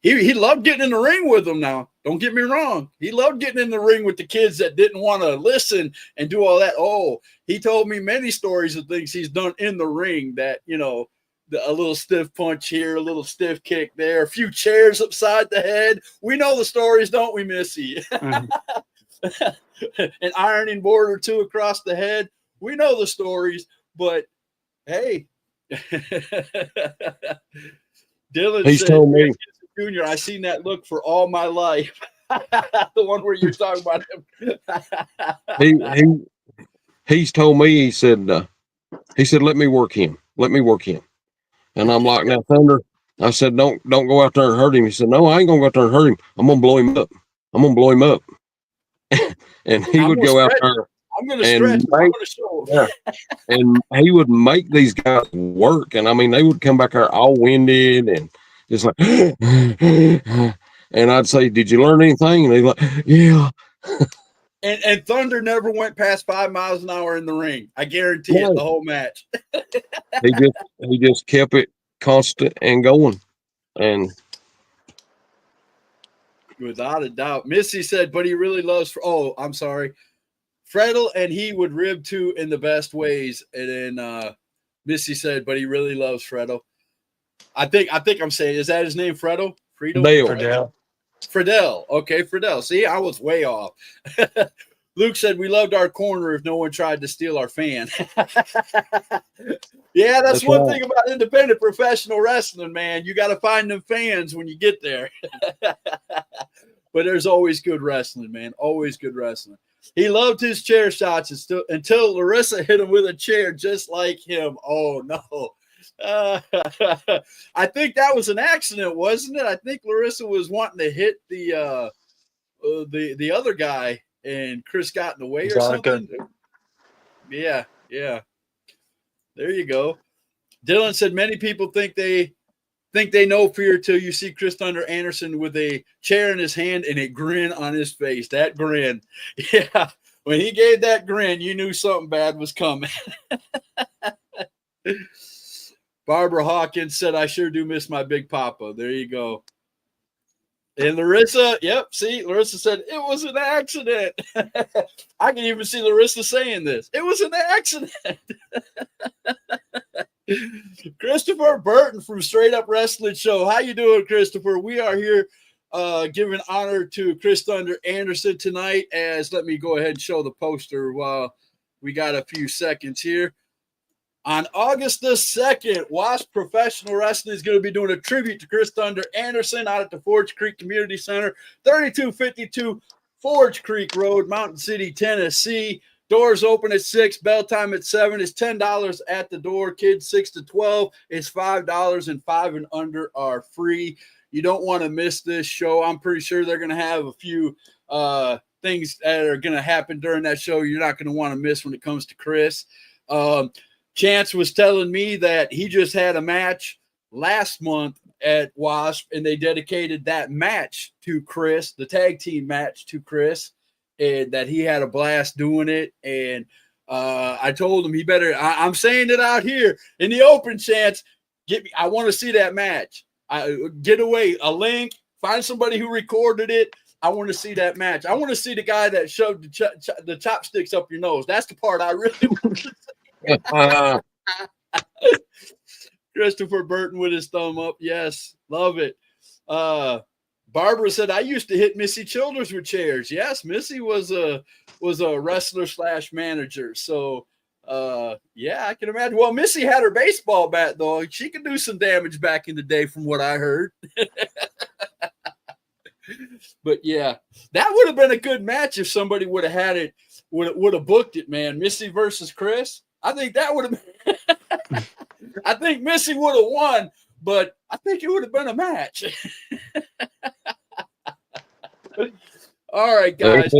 S3: loved getting in the ring with them. Now, don't get me wrong. He loved getting in the ring with the kids that didn't want to listen and do all that. Oh, he told me many stories of things he's done in the ring that, you know, a little stiff punch here, a little stiff kick there, a few chairs upside the head. We know the stories, don't we, Missy? An ironing board or two across the head. We know the stories, but hey, Dylan
S5: He's
S3: said,
S5: told me.
S3: Junior, I seen that look for all my life. The one where you're talking about him.
S5: He's told me. He said, let me work him. Let me work him. And I'm like, now Thunder. I said, don't go out there and hurt him. He said, no, I ain't gonna go out there and hurt him. I'm gonna blow him up. I'm gonna blow him up. And he would go out there.
S3: I'm gonna stretch. I'm gonna show him.
S5: Yeah. And he would make these guys work. And I mean, they would come back there all winded and just like, and I'd say, did you learn anything? And they'd like, yeah.
S3: And Thunder never went past 5 miles an hour in the ring. I guarantee it, the whole match.
S5: He just kept it constant and going. And
S3: without a doubt. Missy said, but he really loves I'm sorry. Freddle and he would rib too in the best ways. And then Missy said, but he really loves Freddle. I think I'm saying, is that his name, Freddle?
S4: Friedel.
S3: Friedel. Okay, Friedel. See, I was way off. Luke said we loved our corner if no one tried to steal our fan. Yeah, that's one thing about independent professional wrestling, man. You got to find them fans when you get there. But there's always good wrestling, man. Always good wrestling. He loved his chair shots until Larissa hit him with a chair just like him. Oh, no. I think that was an accident, wasn't it? I think Larissa was wanting to hit the other guy, and Chris got in the way or something. Yeah. There you go. Dylan said many people think they know fear till you see Chris Thunder Anderson with a chair in his hand and a grin on his face. That grin, yeah. When he gave that grin, you knew something bad was coming. Barbara Hawkins said, I sure do miss my Big Papa. There you go. And Larissa, Larissa said, it was an accident. I can even see Larissa saying this. It was an accident. Christopher Burton from Straight Up Wrestling Show. How you doing, Christopher? We are here giving honor to Chris Thunder Anderson tonight. Let me go ahead and show the poster while we got a few seconds here. On August the 2nd, Wasp Professional Wrestling is going to be doing a tribute to Chris Thunder Anderson out at the Forge Creek Community Center, 3252 Forge Creek Road, Mountain City, Tennessee. Doors open at 6, bell time at 7. It's $10 at the door. Kids 6 to 12 is $5, and 5 and under are free. You don't want to miss this show. I'm pretty sure they're going to have a few things that are going to happen during that show you're not going to want to miss when it comes to Chris. Chance was telling me that he just had a match last month at Wasp, and they dedicated that match to Chris, the tag team match to Chris, and that he had a blast doing it. And I told him he better, I'm saying it out here in the open, Chance, I want to see that match. Get away a link, find somebody who recorded it. I want to see that match. I want to see the guy that shoved the chopsticks up your nose. That's the part I really want to see. Christopher Burton with his thumb up. Yes, love it. Barbara said, I used to hit Missy Childers with chairs. Yes, Missy was a wrestler / manager. So yeah, I can imagine. Well, Missy had her baseball bat, though. She could do some damage back in the day from what I heard. But yeah, that would have been a good match if somebody would have had it, would have booked it, man. Missy versus Chris. I think that would have been I think Missy would have won, but I think it would have been a match. All right, guys.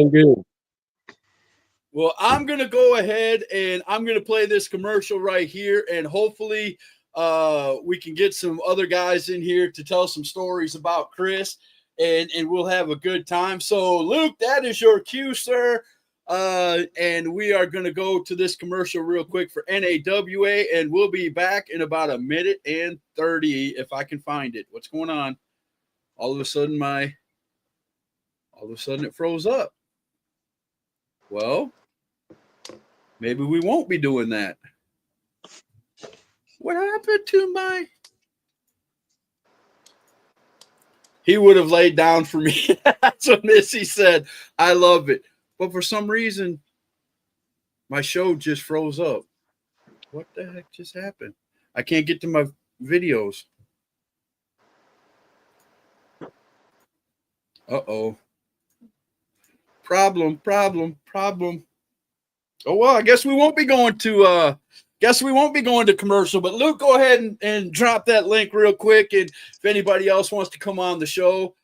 S3: Well, I'm going to go ahead and I'm going to play this commercial right here, and hopefully we can get some other guys in here to tell some stories about Chris, and we'll have a good time. So, Luke, that is your cue, sir. And we are going to go to this commercial real quick for NAWA, and we'll be back in about 1:30 if I can find it. What's going on? All of a sudden it froze up. Well, maybe we won't be doing that. What happened to my... He would have laid down for me. That's what Missy said. I love it. But for some reason, my show just froze up. What the heck just happened? I can't get to my videos. Uh-oh. Problem. Oh, well, I guess we won't be going to commercial, but Luke, go ahead and drop that link real quick. And if anybody else wants to come on the show,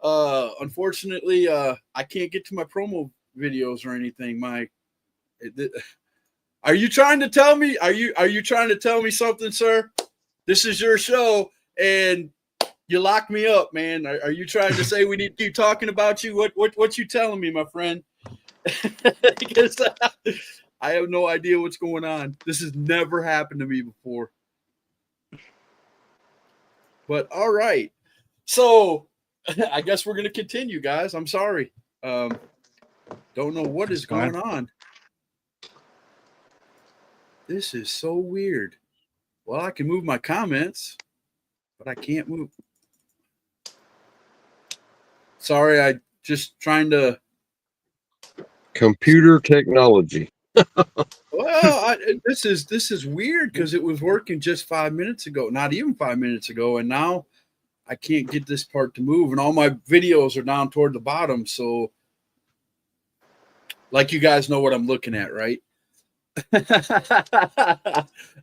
S3: unfortunately, I can't get to my promo videos or anything. Are you trying to tell me? Are you trying to tell me something, sir? This is your show, and you locked me up, man. Are you trying to say we need to keep talking about you? What you telling me, my friend? Because I have no idea what's going on. This has never happened to me before. But all right. So I guess we're going to continue, guys. I'm sorry. Don't know what is going on. This is so weird. Well, I can move my comments, but I can't move. Sorry, I just trying to.
S5: Computer technology.
S3: Well, this is weird because it was working just 5 minutes ago, not even 5 minutes ago, and now I can't get this part to move, and all my videos are down toward the bottom. So, like, you guys know what I'm looking at, right?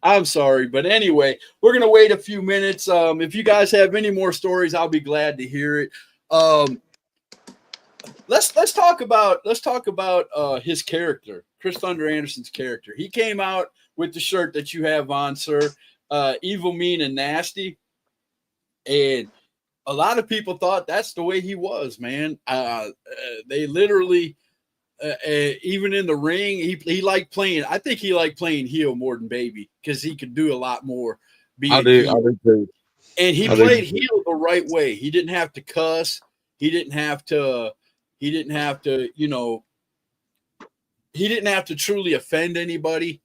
S3: I'm sorry, but anyway, we're gonna wait a few minutes. If you guys have any more stories, I'll be glad to hear it. Let's talk about his character, Chris Thunder Anderson's character. He came out with the shirt that you have on, sir, Evil, Mean, and Nasty, and a lot of people thought that's the way he was, man. They literally, even in the ring, he liked playing. I think he liked playing heel more than baby because he could do a lot more.
S5: I do too.
S3: And he played heel the right way. He didn't have to cuss. He didn't have to, he didn't have to truly offend anybody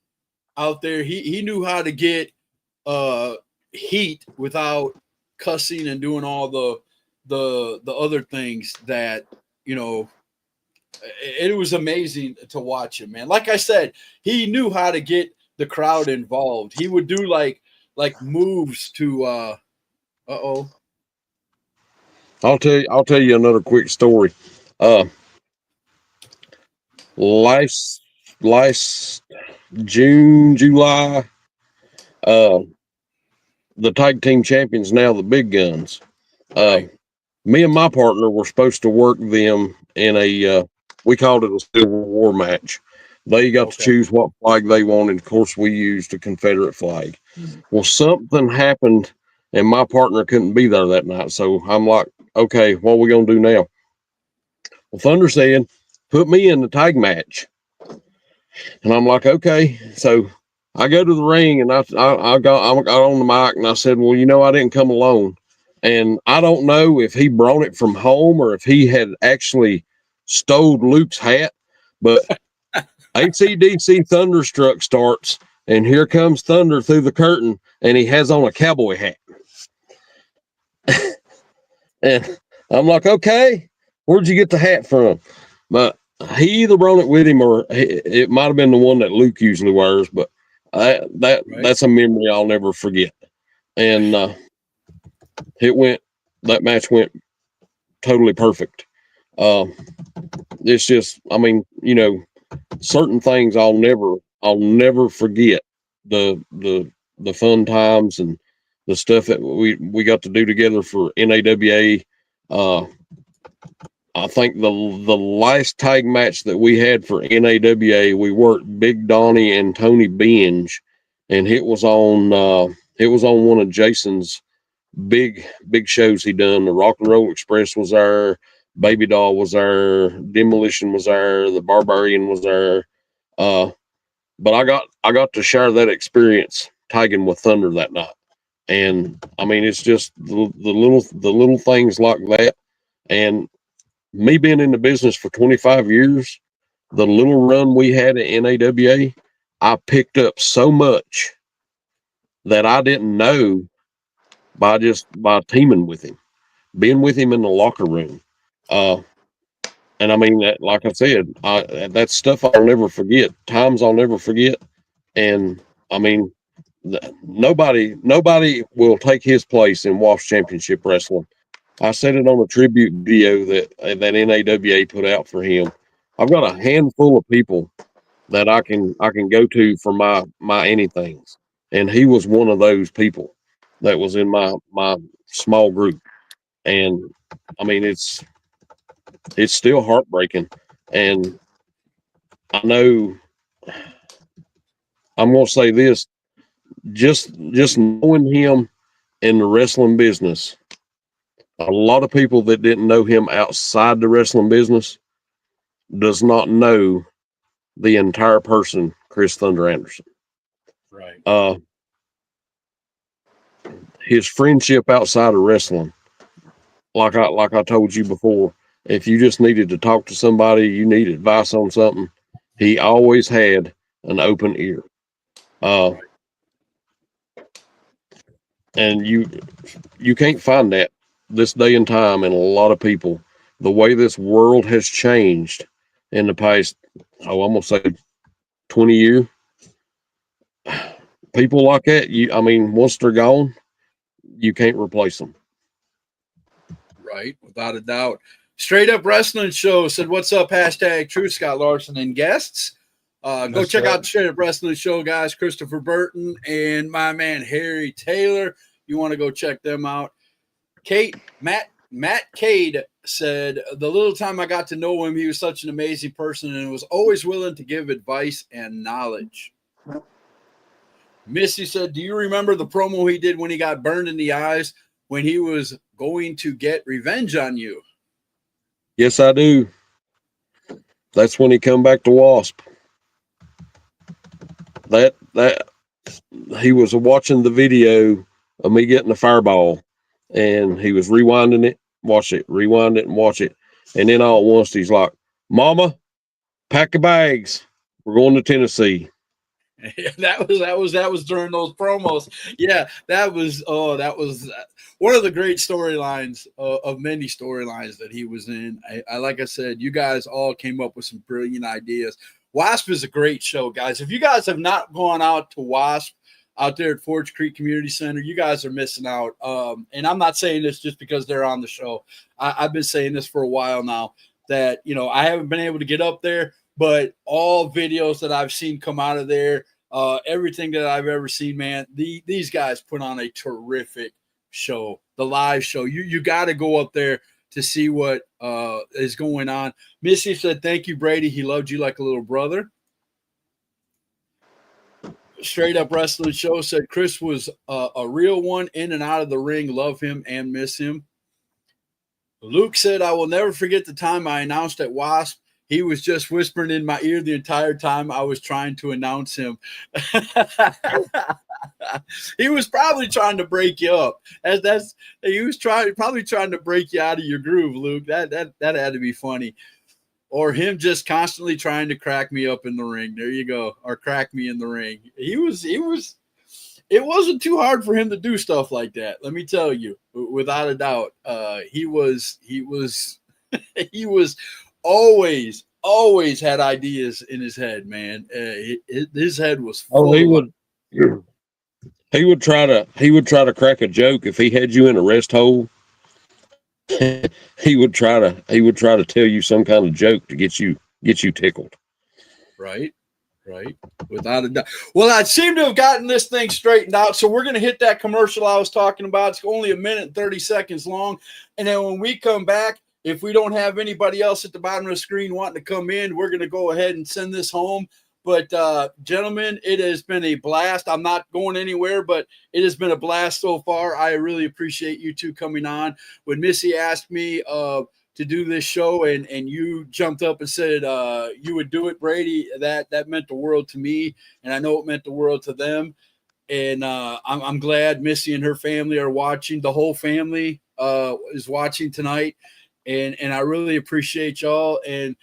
S3: out there. He knew how to get heat without cussing and doing all the other things that, you know, it was amazing to watch him, man. Like I said, he knew how to get the crowd involved. He would do like moves to I'll
S5: tell you another quick story. Last June, July, the tag team champions, now the Big Guns. Me and my partner were supposed to work them in a we called it a Civil War match. They got to choose what flag they wanted. Of course, we used a Confederate flag. Well, something happened, and my partner couldn't be there that night. So I'm like, okay, what are we going to do now? Well, Thunder said, put me in the tag match. And I'm like, okay. So I go to the ring, and I got on the mic, and I said, well, you know, I didn't come alone. And I don't know if he brought it from home or if he had actually stole Luke's hat, but AC/DC Thunderstruck starts, and here comes Thunder through the curtain, and he has on a cowboy hat. And I'm like, okay, where'd you get the hat from? But he either brought it with him, or it might have been the one that Luke usually wears, but that's a memory I'll never forget. And that match went totally perfect. It's just, I mean, you know, certain things I'll never forget. The fun times and the stuff that we got to do together for NAWA. I think the last tag match that we had for NAWA, we worked Big Donnie and Tony Binge, and it was on one of Jason's big shows he done. The Rock and Roll Express was there, Baby Doll was there, Demolition was there, the Barbarian was there. But I got to share that experience tagging with Thunder that night. And I mean, it's just the little things like that. And me being in the business for 25 years, the little run we had at NAWA, I picked up so much that I didn't know by teaming with him, being with him in the locker room. And I mean, that, like I said, that's stuff I'll never forget, times I'll never forget. And I mean, Nobody will take his place in WASP Championship Wrestling. I said it on a tribute video that NAWA put out for him. I've got a handful of people that I can go to for my anythings, and he was one of those people that was in my small group. And I mean, it's still heartbreaking, and I know I'm going to say this: just knowing him in the wrestling business, a lot of people that didn't know him outside the wrestling business does not know the entire person, Chris Thunder Anderson.
S3: Right.
S5: His friendship outside of wrestling, like I told you before, if you just needed to talk to somebody, you need advice on something, he always had an open ear. And you can't find that this day and time in a lot of people. The way this world has changed in the past, I'm gonna say 20 years. People like that, once they're gone, you can't replace them.
S3: Right, without a doubt. Straight Up Wrestling Show said, "What's up?" Hashtag Truth, Scott Larson and guests. Go check out the Straight Up Wrestling Show, guys. Christopher Burton and my man Harry Taylor. You want to go check them out. Matt Cade said, "The little time I got to know him, he was such an amazing person and was always willing to give advice and knowledge." Missy said, "Do you remember the promo he did when he got burned in the eyes when he was going to get revenge on you?"
S5: Yes, I do. That's when he come back to WASP. That he was watching the video of me getting the fireball, and he was rewinding it, watch it, rewind it, and watch it, and then all at once he's like, "Mama, pack your bags. We're going to Tennessee."
S3: That was during those promos. Yeah, that was one of the great storylines of many storylines that he was in. I like I said, you guys all came up with some brilliant ideas. WASP is a great show, guys. If you guys have not gone out to WASP out there at Forge Creek Community Center, you guys are missing out. And I'm not saying this just because they're on the show. I've been saying this for a while now that, I haven't been able to get up there, but all videos that I've seen come out of there, everything that I've ever seen, man, these guys put on a terrific show. The live show. You got to go up there to see what is going on. Missy said, "Thank you, Brady. He loved you like a little brother." Straight Up Wrestling Show said, "Chris was a real one, in and out of the ring. Love him and miss him." Luke said, "I will never forget the time I announced at WASP. He was just whispering in my ear the entire time I was trying to announce him." He was probably trying to break you up. He was probably trying to break you out of your groove, Luke. That had to be funny. Or him just constantly trying to crack me up in the ring. There you go. Or crack me in the ring. It wasn't too hard for him to do stuff like that. Let me tell you, without a doubt. He was always had ideas in his head, man. His head was full.
S5: He would try to crack a joke if he had you in a rest hold. he would try to tell you some kind of joke to get you tickled.
S3: Right. Without a doubt. Well, I seem to have gotten this thing straightened out. So we're going to hit that commercial I was talking about. It's only 1 minute and 30 seconds long. And then when we come back, if we don't have anybody else at the bottom of the screen wanting to come in, we're going to go ahead and send this home. But, gentlemen, it has been a blast. I'm not going anywhere, but it has been a blast so far. I really appreciate you two coming on. When Missy asked me to do this show and you jumped up and said you would do it, Brady, that meant the world to me, and I know it meant the world to them. And I'm glad Missy and her family are watching. The whole family is watching tonight, and I really appreciate y'all. And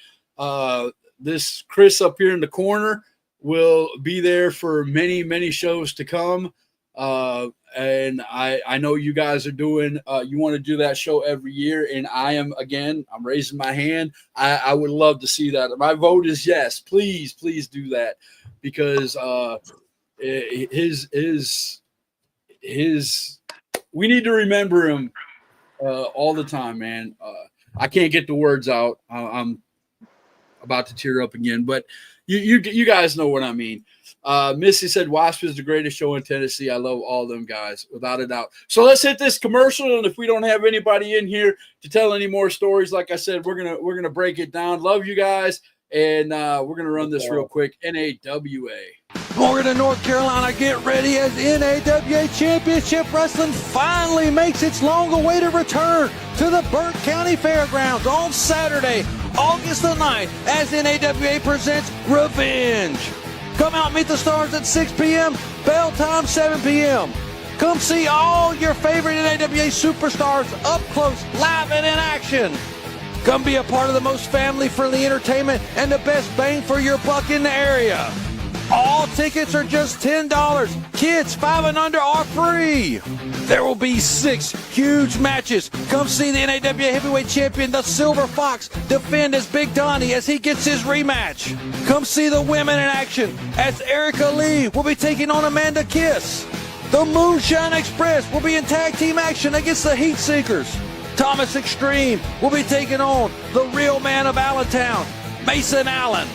S3: this Chris up here in the corner will be there for many, many shows to come. And I know you guys are doing, you want to do that show every year. And I'm raising my hand. I would love to see that. My vote is yes. Please do that, because his we need to remember him all the time, man. I can't get the words out. I'm about to tear up again, but you guys know what I mean. Missy said Wasp is the greatest show in Tennessee. I love all them guys, without a doubt. So let's hit this commercial, and if we don't have anybody in here to tell any more stories, like I said, we're gonna break it down. Love you guys, and we're gonna run this real quick. NAWA.
S6: Morgan, North Carolina, get ready as NAWA Championship Wrestling finally makes its long-awaited return to the Burke County Fairgrounds on Saturday, August the 9th, as NAWA presents Revenge. Come out and meet the stars at 6 p.m., bell time 7 p.m. Come see all your favorite NAWA superstars up close, live and in action. Come be a part of the most family-friendly entertainment and the best bang for your buck in the area. All tickets are just $10. Kids 5 and under are free. There will be 6 huge matches. Come see the NAWA Heavyweight Champion, the Silver Fox, defend as Big Donnie as he gets his rematch. Come see the women in action as Erica Lee will be taking on Amanda Kiss. The Moonshine Express will be in tag team action against the Heat Seekers. Thomas Extreme will be taking on the Real Man of Allentown, Mason Allen.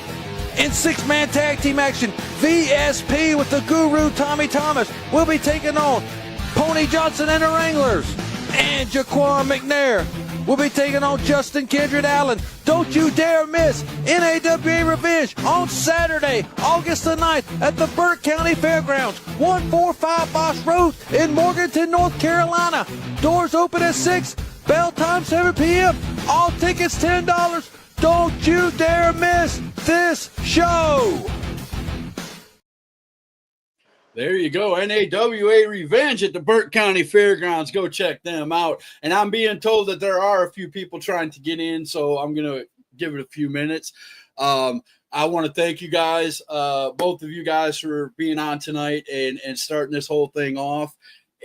S6: In 6-man tag team action, VSP with the Guru Tommy Thomas will be taking on Pony Johnson and the Wranglers. And Jaquan McNair will be taking on Justin Kindred Allen. Don't you dare miss NAWA Revenge on Saturday, August the 9th at the Burke County Fairgrounds, 145 Boss Road in Morganton, North Carolina. Doors open at 6, bell time 7 p.m. All tickets $10. Don't you dare miss this show.
S3: There you go. NAWA Revenge at the Burke County Fairgrounds. Go check them out. And I'm being told that there are a few people trying to get in, so I'm going to give it a few minutes. I want to thank you guys, both of you guys, for being on tonight and starting this whole thing off.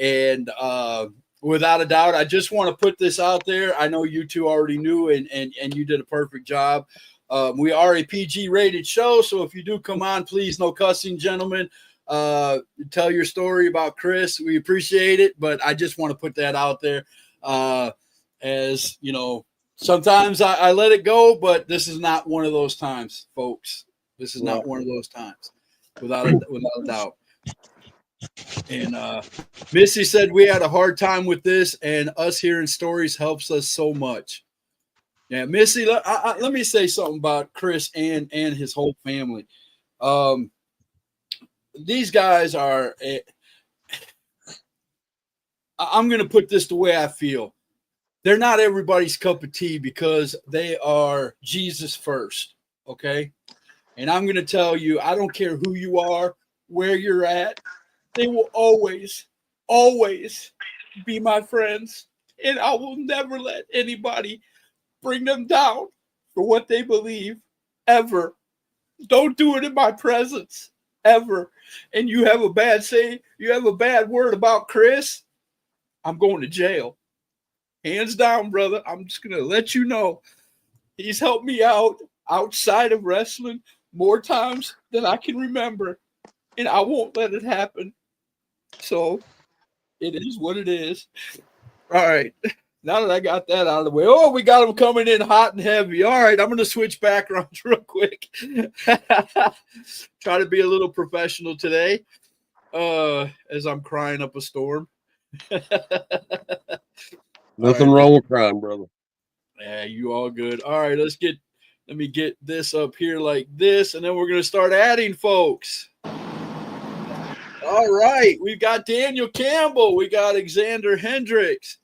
S3: And without a doubt, I just want to put this out there. I know you two already knew, and you did a perfect job. We are a PG-rated show, so if you do come on, please, no cussing, gentlemen. Tell your story about Chris. We appreciate it, but I just want to put that out there. As you know, sometimes I let it go, but this is not one of those times, folks. This is not one of those times, without a doubt. And Missy said we had a hard time with this, and us hearing stories helps us so much. Yeah, Missy, let me say something about Chris and his whole family. These guys are, I'm going to put this the way I feel. They're not everybody's cup of tea because they are Jesus first, okay? And I'm going to tell you, I don't care who you are, where you're at, they will always, always be my friends. And I will never let anybody bring them down for what they believe, ever. Don't do it in my presence, ever. And you have a bad word about Chris, I'm going to jail. Hands down, brother. I'm just going to let you know he's helped me out outside of wrestling more times than I can remember. And I won't let it happen. So it is what it is. All right. Now that I got that out of the way. Oh, we got them coming in hot and heavy. All right. I'm going to switch backgrounds real quick. Try to be a little professional today as I'm crying up a storm.
S5: Nothing wrong with crying, brother.
S3: Yeah, you all good. All right, let me get this up here like this, and then we're going to start adding folks. All right, we've got Daniel Campbell. We got Alexander Hendricks.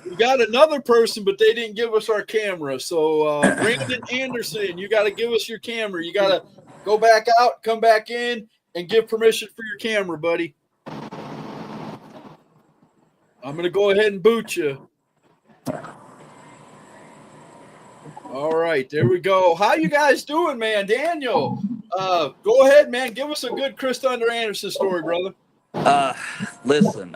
S3: We got another person, but they didn't give us our camera. So Brandon Anderson, you got to give us your camera. You got to go back out, come back in, and give permission for your camera, buddy. I'm going to go ahead and boot you. All right, there we go. How you guys doing, man? Daniel, go ahead, man. Give us a good Chris Thunder Anderson story, brother.
S7: Listen,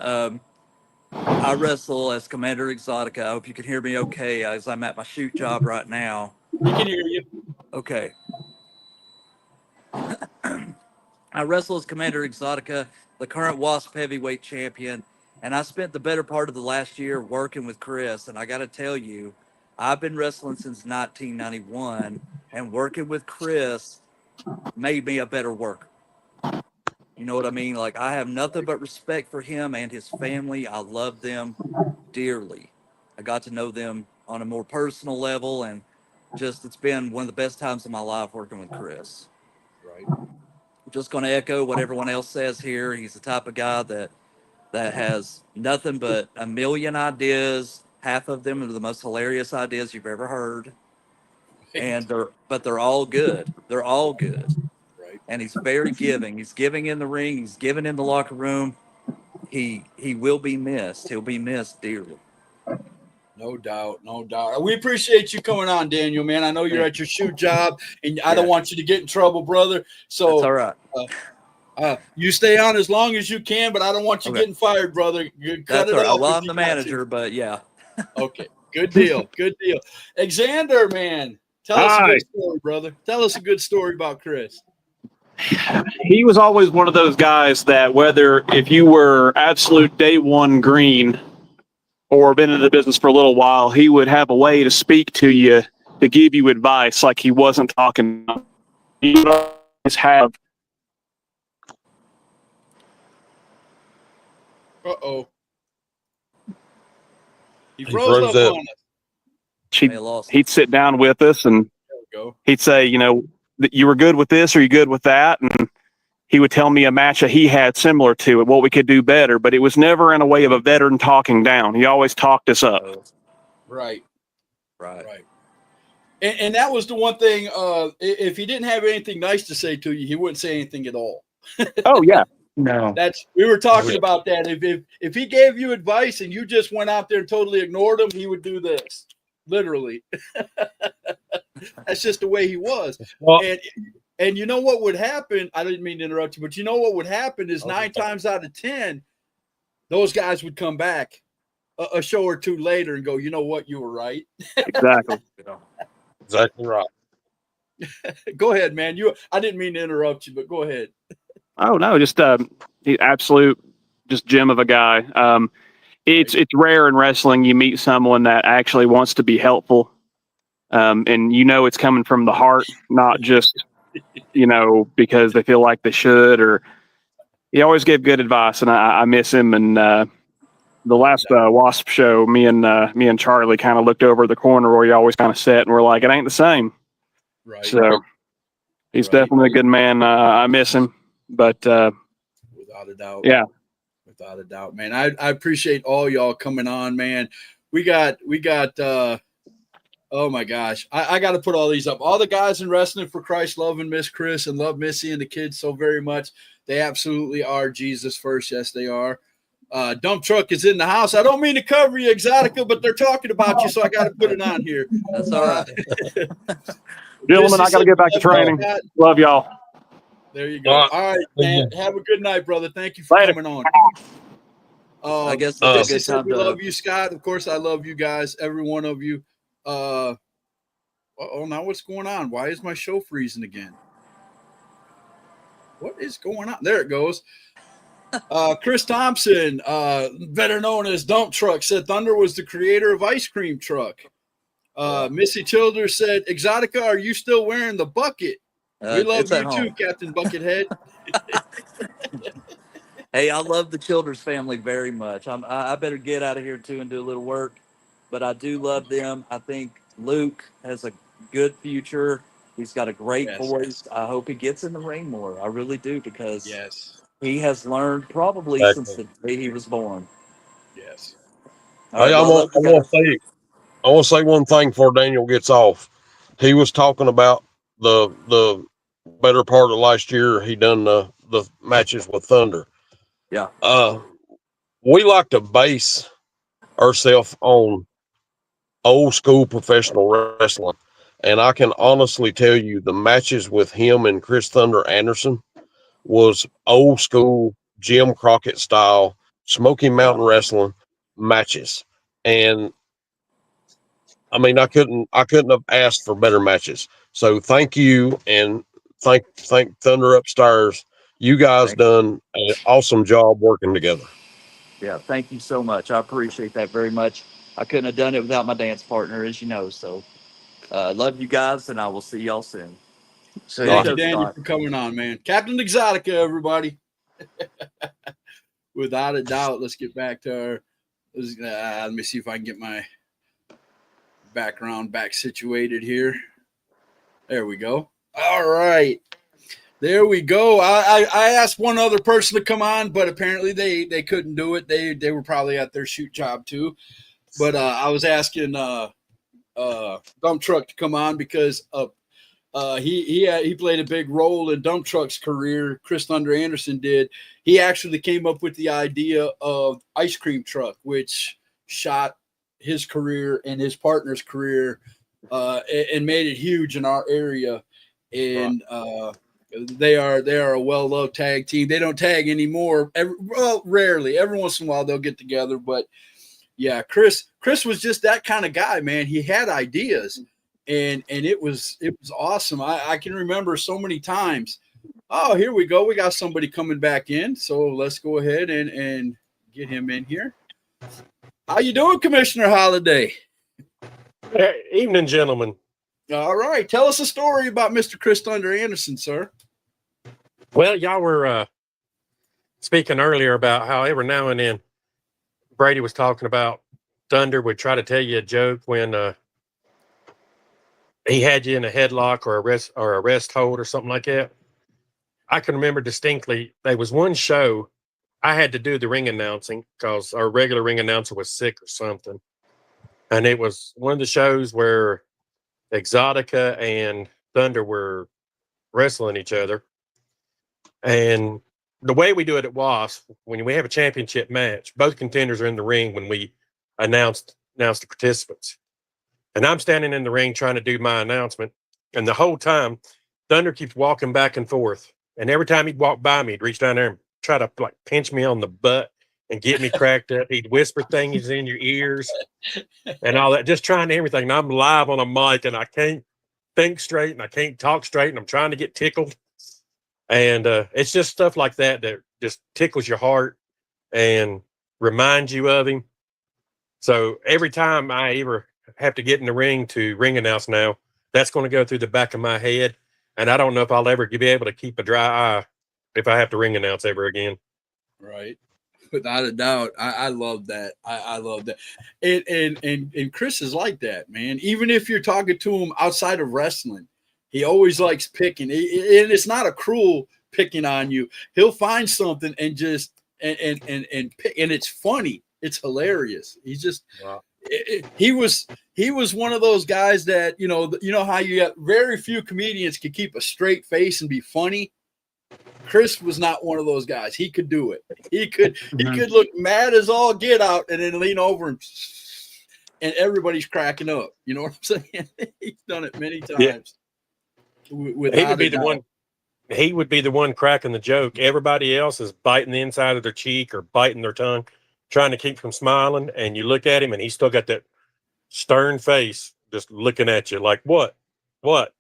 S7: I wrestle as Commander Exotica. I hope you can hear me okay as I'm at my shoot job right now.
S3: We can hear you.
S7: Okay. I wrestle as Commander Exotica, the current Wasp heavyweight champion, and I spent the better part of the last year working with Chris. And I got to tell you, I've been wrestling since 1991, and working with Chris made me a better worker. You know what I mean? Like, I have nothing but respect for him and his family. I love them dearly. I got to know them on a more personal level, and just it's been one of the best times of my life working with Chris.
S3: Right.
S7: I'm just going to echo what everyone else says here. He's the type of guy that has nothing but a million ideas. Half of them are the most hilarious ideas you've ever heard, and they're all good. They're all good.
S3: Right.
S7: And he's very giving. He's giving in the ring. He's giving in the locker room. He will be missed. He'll be missed dearly.
S3: No doubt, no doubt. We appreciate you coming on, Daniel, man. I know you're at your shoot job, and I don't want you to get in trouble, brother. So
S7: That's all right.
S3: You stay on as long as you can, but I don't want you getting fired, brother. You cut
S7: That's
S3: it
S7: all right.
S3: off
S7: Well,
S3: if
S7: I'm
S3: you
S7: the
S3: got to.
S7: manager, but yeah.
S3: Okay, good deal, good deal. Xander, man, tell us a good story, brother. Tell us a good story about Chris.
S8: He was always one of those guys that whether if you were absolute day one green or been in the business for a little while, he would have a way to speak to you, to give you advice like he wasn't talking. He would always have.
S3: Uh-oh. He
S5: He
S3: froze
S5: froze
S3: up
S5: up.
S3: on us.
S8: He'd sit down with us and
S3: There we go.
S8: he'd say, you know, you were good with this or you good with that. And he would tell me a match that he had similar to it, what we could do better. But it was never in a way of a veteran talking down. He always talked us up.
S3: Right.
S7: Right.
S3: And that was the one thing, if he didn't have anything nice to say to you, he wouldn't say anything at all.
S8: Oh, yeah.
S4: No.
S3: We were talking about that. If he gave you advice and you just went out there and totally ignored him, he would do this. Literally. That's just the way he was.
S5: Well,
S3: And you know what would happen? I didn't mean to interrupt you, but you know what would happen is 9 times out of 10, those guys would come back a show or two later and go, you know what? You were right.
S8: Exactly.
S5: exactly right.
S3: Go ahead, man. I didn't mean to interrupt you, but go ahead.
S8: Oh, no, just absolute just gem of a guy. It's rare in wrestling you meet someone that actually wants to be helpful. And you know it's coming from the heart, not just, you know, because they feel like they should. Or he always gave good advice, and I miss him. And the last Wasp show, me and Charlie kind of looked over the corner where he always kind of sat, and we're like, it ain't the same.
S3: Right.
S8: So he's definitely a good man. I miss him, but
S3: Without a doubt.
S8: yeah.
S3: Without a doubt, man. I appreciate all y'all coming on, man. We got oh my gosh. I got to put all these up. All the guys in Wrestling for Christ love and miss Chris and love Missy and the kids so very much. They absolutely are Jesus first. Yes, they are. Dump Truck is in the house. I don't mean to cover you, Exotica, but they're talking about you, so I got to put it on here.
S7: That's all right.
S8: Gentlemen, I got to get back to training. Love y'all.
S3: There you go. All right, man. Have a good night, brother. Thank you for coming on.
S7: I guess it's a
S3: Jesse
S7: good
S3: said
S7: time
S3: we
S7: to
S3: love you, Scott. Of course, I love you guys, every one of you. Oh, now what's going on? Why is my show freezing again? What is going on? There it goes. Chris Thompson, better known as Dump Truck, said Thunder was the creator of Ice Cream Truck. Missy Childers said, Exotica, are you still wearing the bucket? We love you too, Captain Buckethead.
S7: Hey, I love the Childers family very much. I better get out of here too and do a little work, but I do love them. I think Luke has a good future. He's got a great voice. I hope he gets in the ring more. I really do, because he has learned probably since the day he was born.
S3: Yes.
S5: Hey, I want to say one thing before Daniel gets off. He was talking about the better part of last year. He done the matches with Thunder.
S7: Yeah.
S5: We like to base ourselves on old school professional wrestling. And I can honestly tell you the matches with him and Chris Thunder Anderson was old school Jim Crockett style Smoky Mountain Wrestling matches. And I mean, I couldn't have asked for better matches. So thank you, and thank Thunder Upstairs. You guys
S7: Thank-
S5: done an awesome job working together.
S7: Yeah, thank you so much. I appreciate that very much. I couldn't have done it without my dance partner, as you know. So, love you guys, and I will see y'all soon.
S4: So
S3: Thank
S7: Good
S3: you,
S7: show,
S3: Daniel,
S7: Scott.
S3: for coming on, man. Captain Exotica, everybody. Without a doubt, let's get back to our. Let me see if I can get my background back situated here. There we go. All right. There we go. I asked one other person to come on, but apparently they couldn't do it. They were probably at their shoot job too. But I was asking Dump Truck to come on because he played a big role in Dump Truck's career. Chris Thunder Anderson did. He actually came up with the idea of Ice Cream Truck, which shot his career and his partner's career and made it huge in our area. And they are a well-loved tag team. They don't tag anymore. Rarely. Every once in a while they'll get together. But yeah, Chris was just that kind of guy, man. He had ideas, and it was awesome. I can remember so many times. Oh, here we go. We got somebody coming back in. So let's go ahead and get him in here. How you doing, Commissioner Holiday?
S9: Evening, gentlemen.
S3: All right. Tell us a story about Mr. Chris Thunder Anderson, sir.
S9: Well, y'all were speaking earlier about how every now and then Brady was talking about Thunder would try to tell you a joke when he had you in a headlock or a rest hold or something like that. I can remember distinctly there was one show I had to do the ring announcing because our regular ring announcer was sick or something. And it was one of the shows where Exotica and Thunder were wrestling each other. And the way we do it at WASP, when we have a championship match, both contenders are in the ring when we announce the participants. And I'm standing in the ring trying to do my announcement. And the whole time, Thunder keeps walking back and forth. And every time he'd walk by me, he'd reach down there and try to like pinch me on the butt and get me cracked up. He'd whisper things in your ears and all that, just trying everything. And I'm live on a mic and I can't think straight and I can't talk straight and I'm trying to get tickled. And it's just stuff like that that just tickles your heart and reminds you of him. So every time I ever have to get in the ring to ring announce now, that's going to go through the back of my head. And I don't know if I'll ever be able to keep a dry eye if I have to ring announce ever again.
S3: Right. Without a doubt. I love that. I love that. And Chris is like that, man. Even if you're talking to him outside of wrestling, he always likes picking. And it's not a cruel picking on you. He'll find something and just and pick, and it's funny. It's hilarious. He's just wow. He was one of those guys that you know how you got very few comedians can keep a straight face and be funny. Chris was not one of those guys. He could do it. He could look mad as all get out and then lean over and everybody's cracking up. You know what I'm saying? He's done it many times.
S9: Yeah. He would be the one. He would be the one cracking the joke. Everybody else is biting the inside of their cheek or biting their tongue, trying to keep from smiling. And you look at him, and he's still got that stern face, just looking at you like, "What? What?"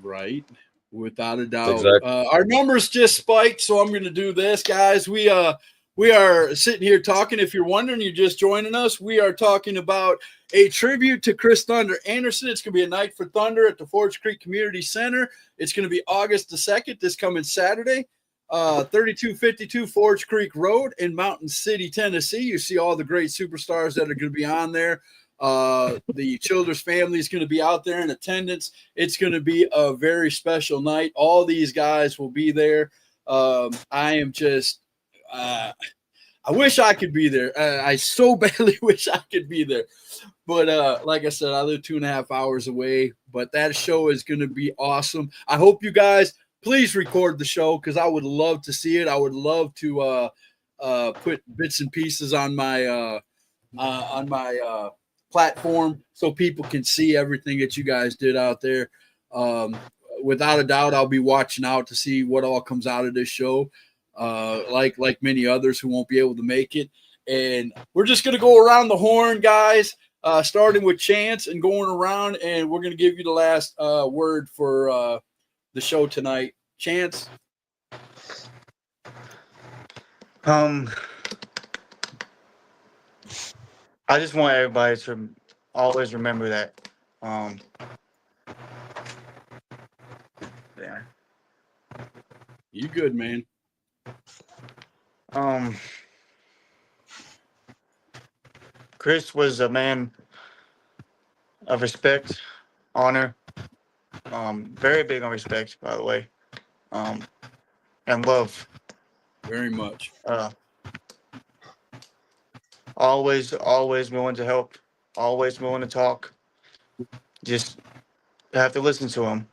S3: Right. Without a doubt.
S5: Exactly.
S3: Our numbers just spiked, so I'm going to do this, guys. We are sitting here talking. If you're wondering, you're just joining us. We are talking about a tribute to Chris Thunder Anderson. It's going to be a night for Thunder at the Forge Creek Community Center. It's going to be August the 2nd, this coming Saturday, 3252 Forge Creek Road in Mountain City, Tennessee. You see all the great superstars that are going to be on there. The Childers family is going to be out there in attendance. It's going to be a very special night. All these guys will be there. I am just I wish I could be there. I so badly wish I could be there. But like I said, I live 2.5 hours away. But that show is going to be awesome. I hope you guys please record the show because I would love to see it. I would love to put bits and pieces on my platform so people can see everything that you guys did out there. Without a doubt, I'll be watching out to see what all comes out of this show. Like many others who won't be able to make it. And we're just going to go around the horn, guys, starting with Chance and going around, and we're going to give you the last word for the show tonight. Chance.
S4: I just want everybody to always remember that. Yeah.
S3: You good, man?
S4: Chris was a man of respect, honor, very big on respect, by the way, and love.
S3: Very much.
S4: Always willing to help, always willing to talk. Just have to listen to him.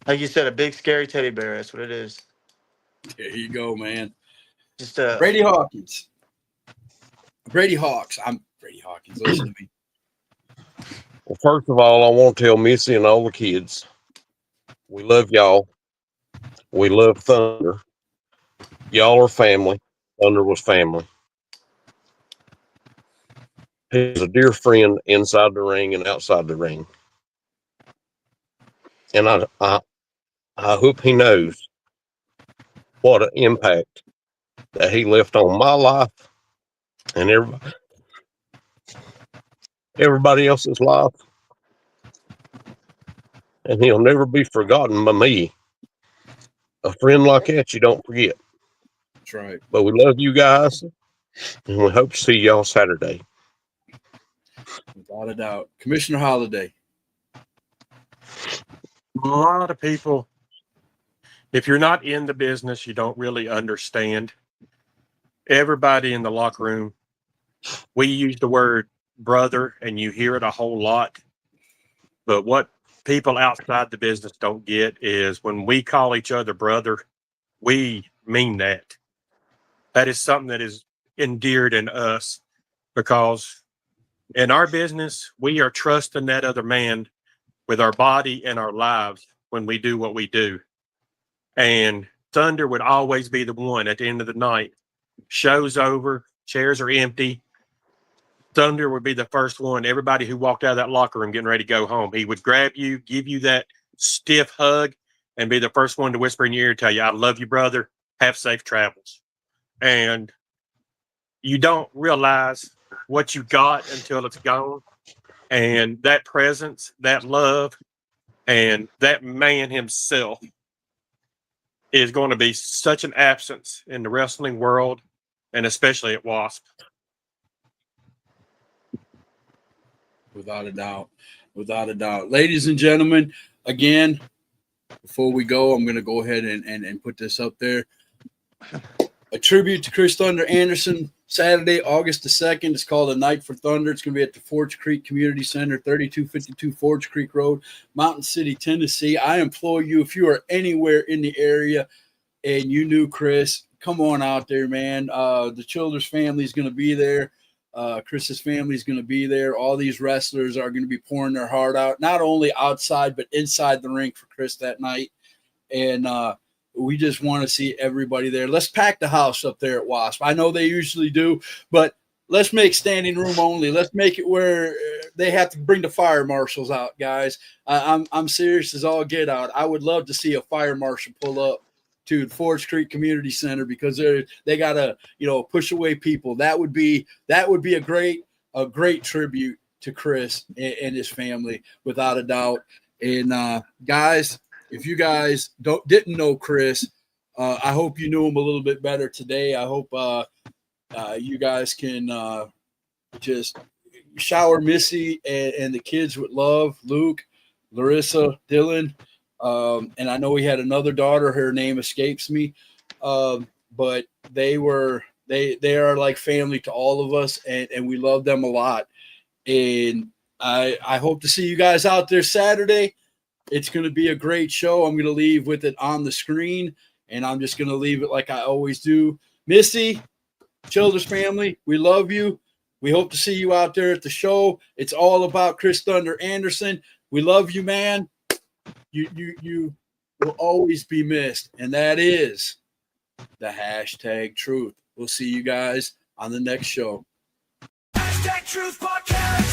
S4: Like you said, a big scary teddy bear. That's what it is.
S3: There you go, man.
S4: Just
S3: Brady Hawkins. Brady Hawks. I'm Brady Hawkins. Listen to me.
S5: Well, first of all, I want to tell Missy and all the kids, we love y'all. We love Thunder. Y'all are family. Thunder was family. He's a dear friend inside the ring and outside the ring. And I hope he knows what an impact that he left on my life and everybody else's life. And he'll never be forgotten by me. A friend like that, you don't forget.
S3: That's right.
S5: But we love you guys, and we hope to see y'all Saturday.
S3: Without a doubt. Commissioner Holiday.
S9: A lot of people, if you're not in the business, you don't really understand. Everybody in the locker room, we use the word brother, and you hear it a whole lot. But what people outside the business don't get is when we call each other brother, we mean that. That is something that is endeared in us, because in our business, we are trusting that other man with our body and our lives when we do what we do. And Thunder would always be the one at the end of the night. Show's over, chairs are empty. Thunder would be the first one. Everybody who walked out of that locker room getting ready to go home, he would grab you, give you that stiff hug, and be the first one to whisper in your ear, tell you, I love you, brother. Have safe travels. And you don't realize what you got until it's gone. And that presence, that love, and that man himself is going to be such an absence in the wrestling world, and especially at WASP.
S3: Without a doubt. Without a doubt. Ladies and gentlemen, again, before we go, I'm going to go ahead and put this up there. A tribute to Chris Thunder Anderson, Saturday, August the 2nd. It's called A Night for Thunder. It's going to be at the Forge Creek Community Center, 3252 Forge Creek Road, Mountain City, Tennessee. I implore you, if you are anywhere in the area and you knew Chris, come on out there, man. The Childers family is going to be there. Chris's family is going to be there. All these wrestlers are going to be pouring their heart out, not only outside, but inside the ring for Chris that night. And we just want to see everybody there. Let's pack the house up there at WASP. I know they usually do, but let's make standing room only. Let's make it where they have to bring the fire marshals out, guys. I'm serious as all get out. I would love to see a fire marshal pull up to the Forge Creek Community Center, because they gotta, push away people. That would be a great tribute to Chris and his family, without a doubt. And guys, if you guys didn't know Chris, I hope you knew him a little bit better today. I hope you guys can just shower Missy and the kids with love. Luke, Larissa, Dylan. And I know he had another daughter. Her name escapes me. But they are like family to all of us, and we love them a lot. And I hope to see you guys out there Saturday. It's going to be a great show. I'm going to leave with it on the screen, and I'm just going to leave it like I always do. Missy, Childers family, we love you. We hope to see you out there at the show. It's all about Chris Thunder Anderson. We love you, man. You will always be missed, and that is the #truth. We'll see you guys on the next show.
S10: #Truth Podcast.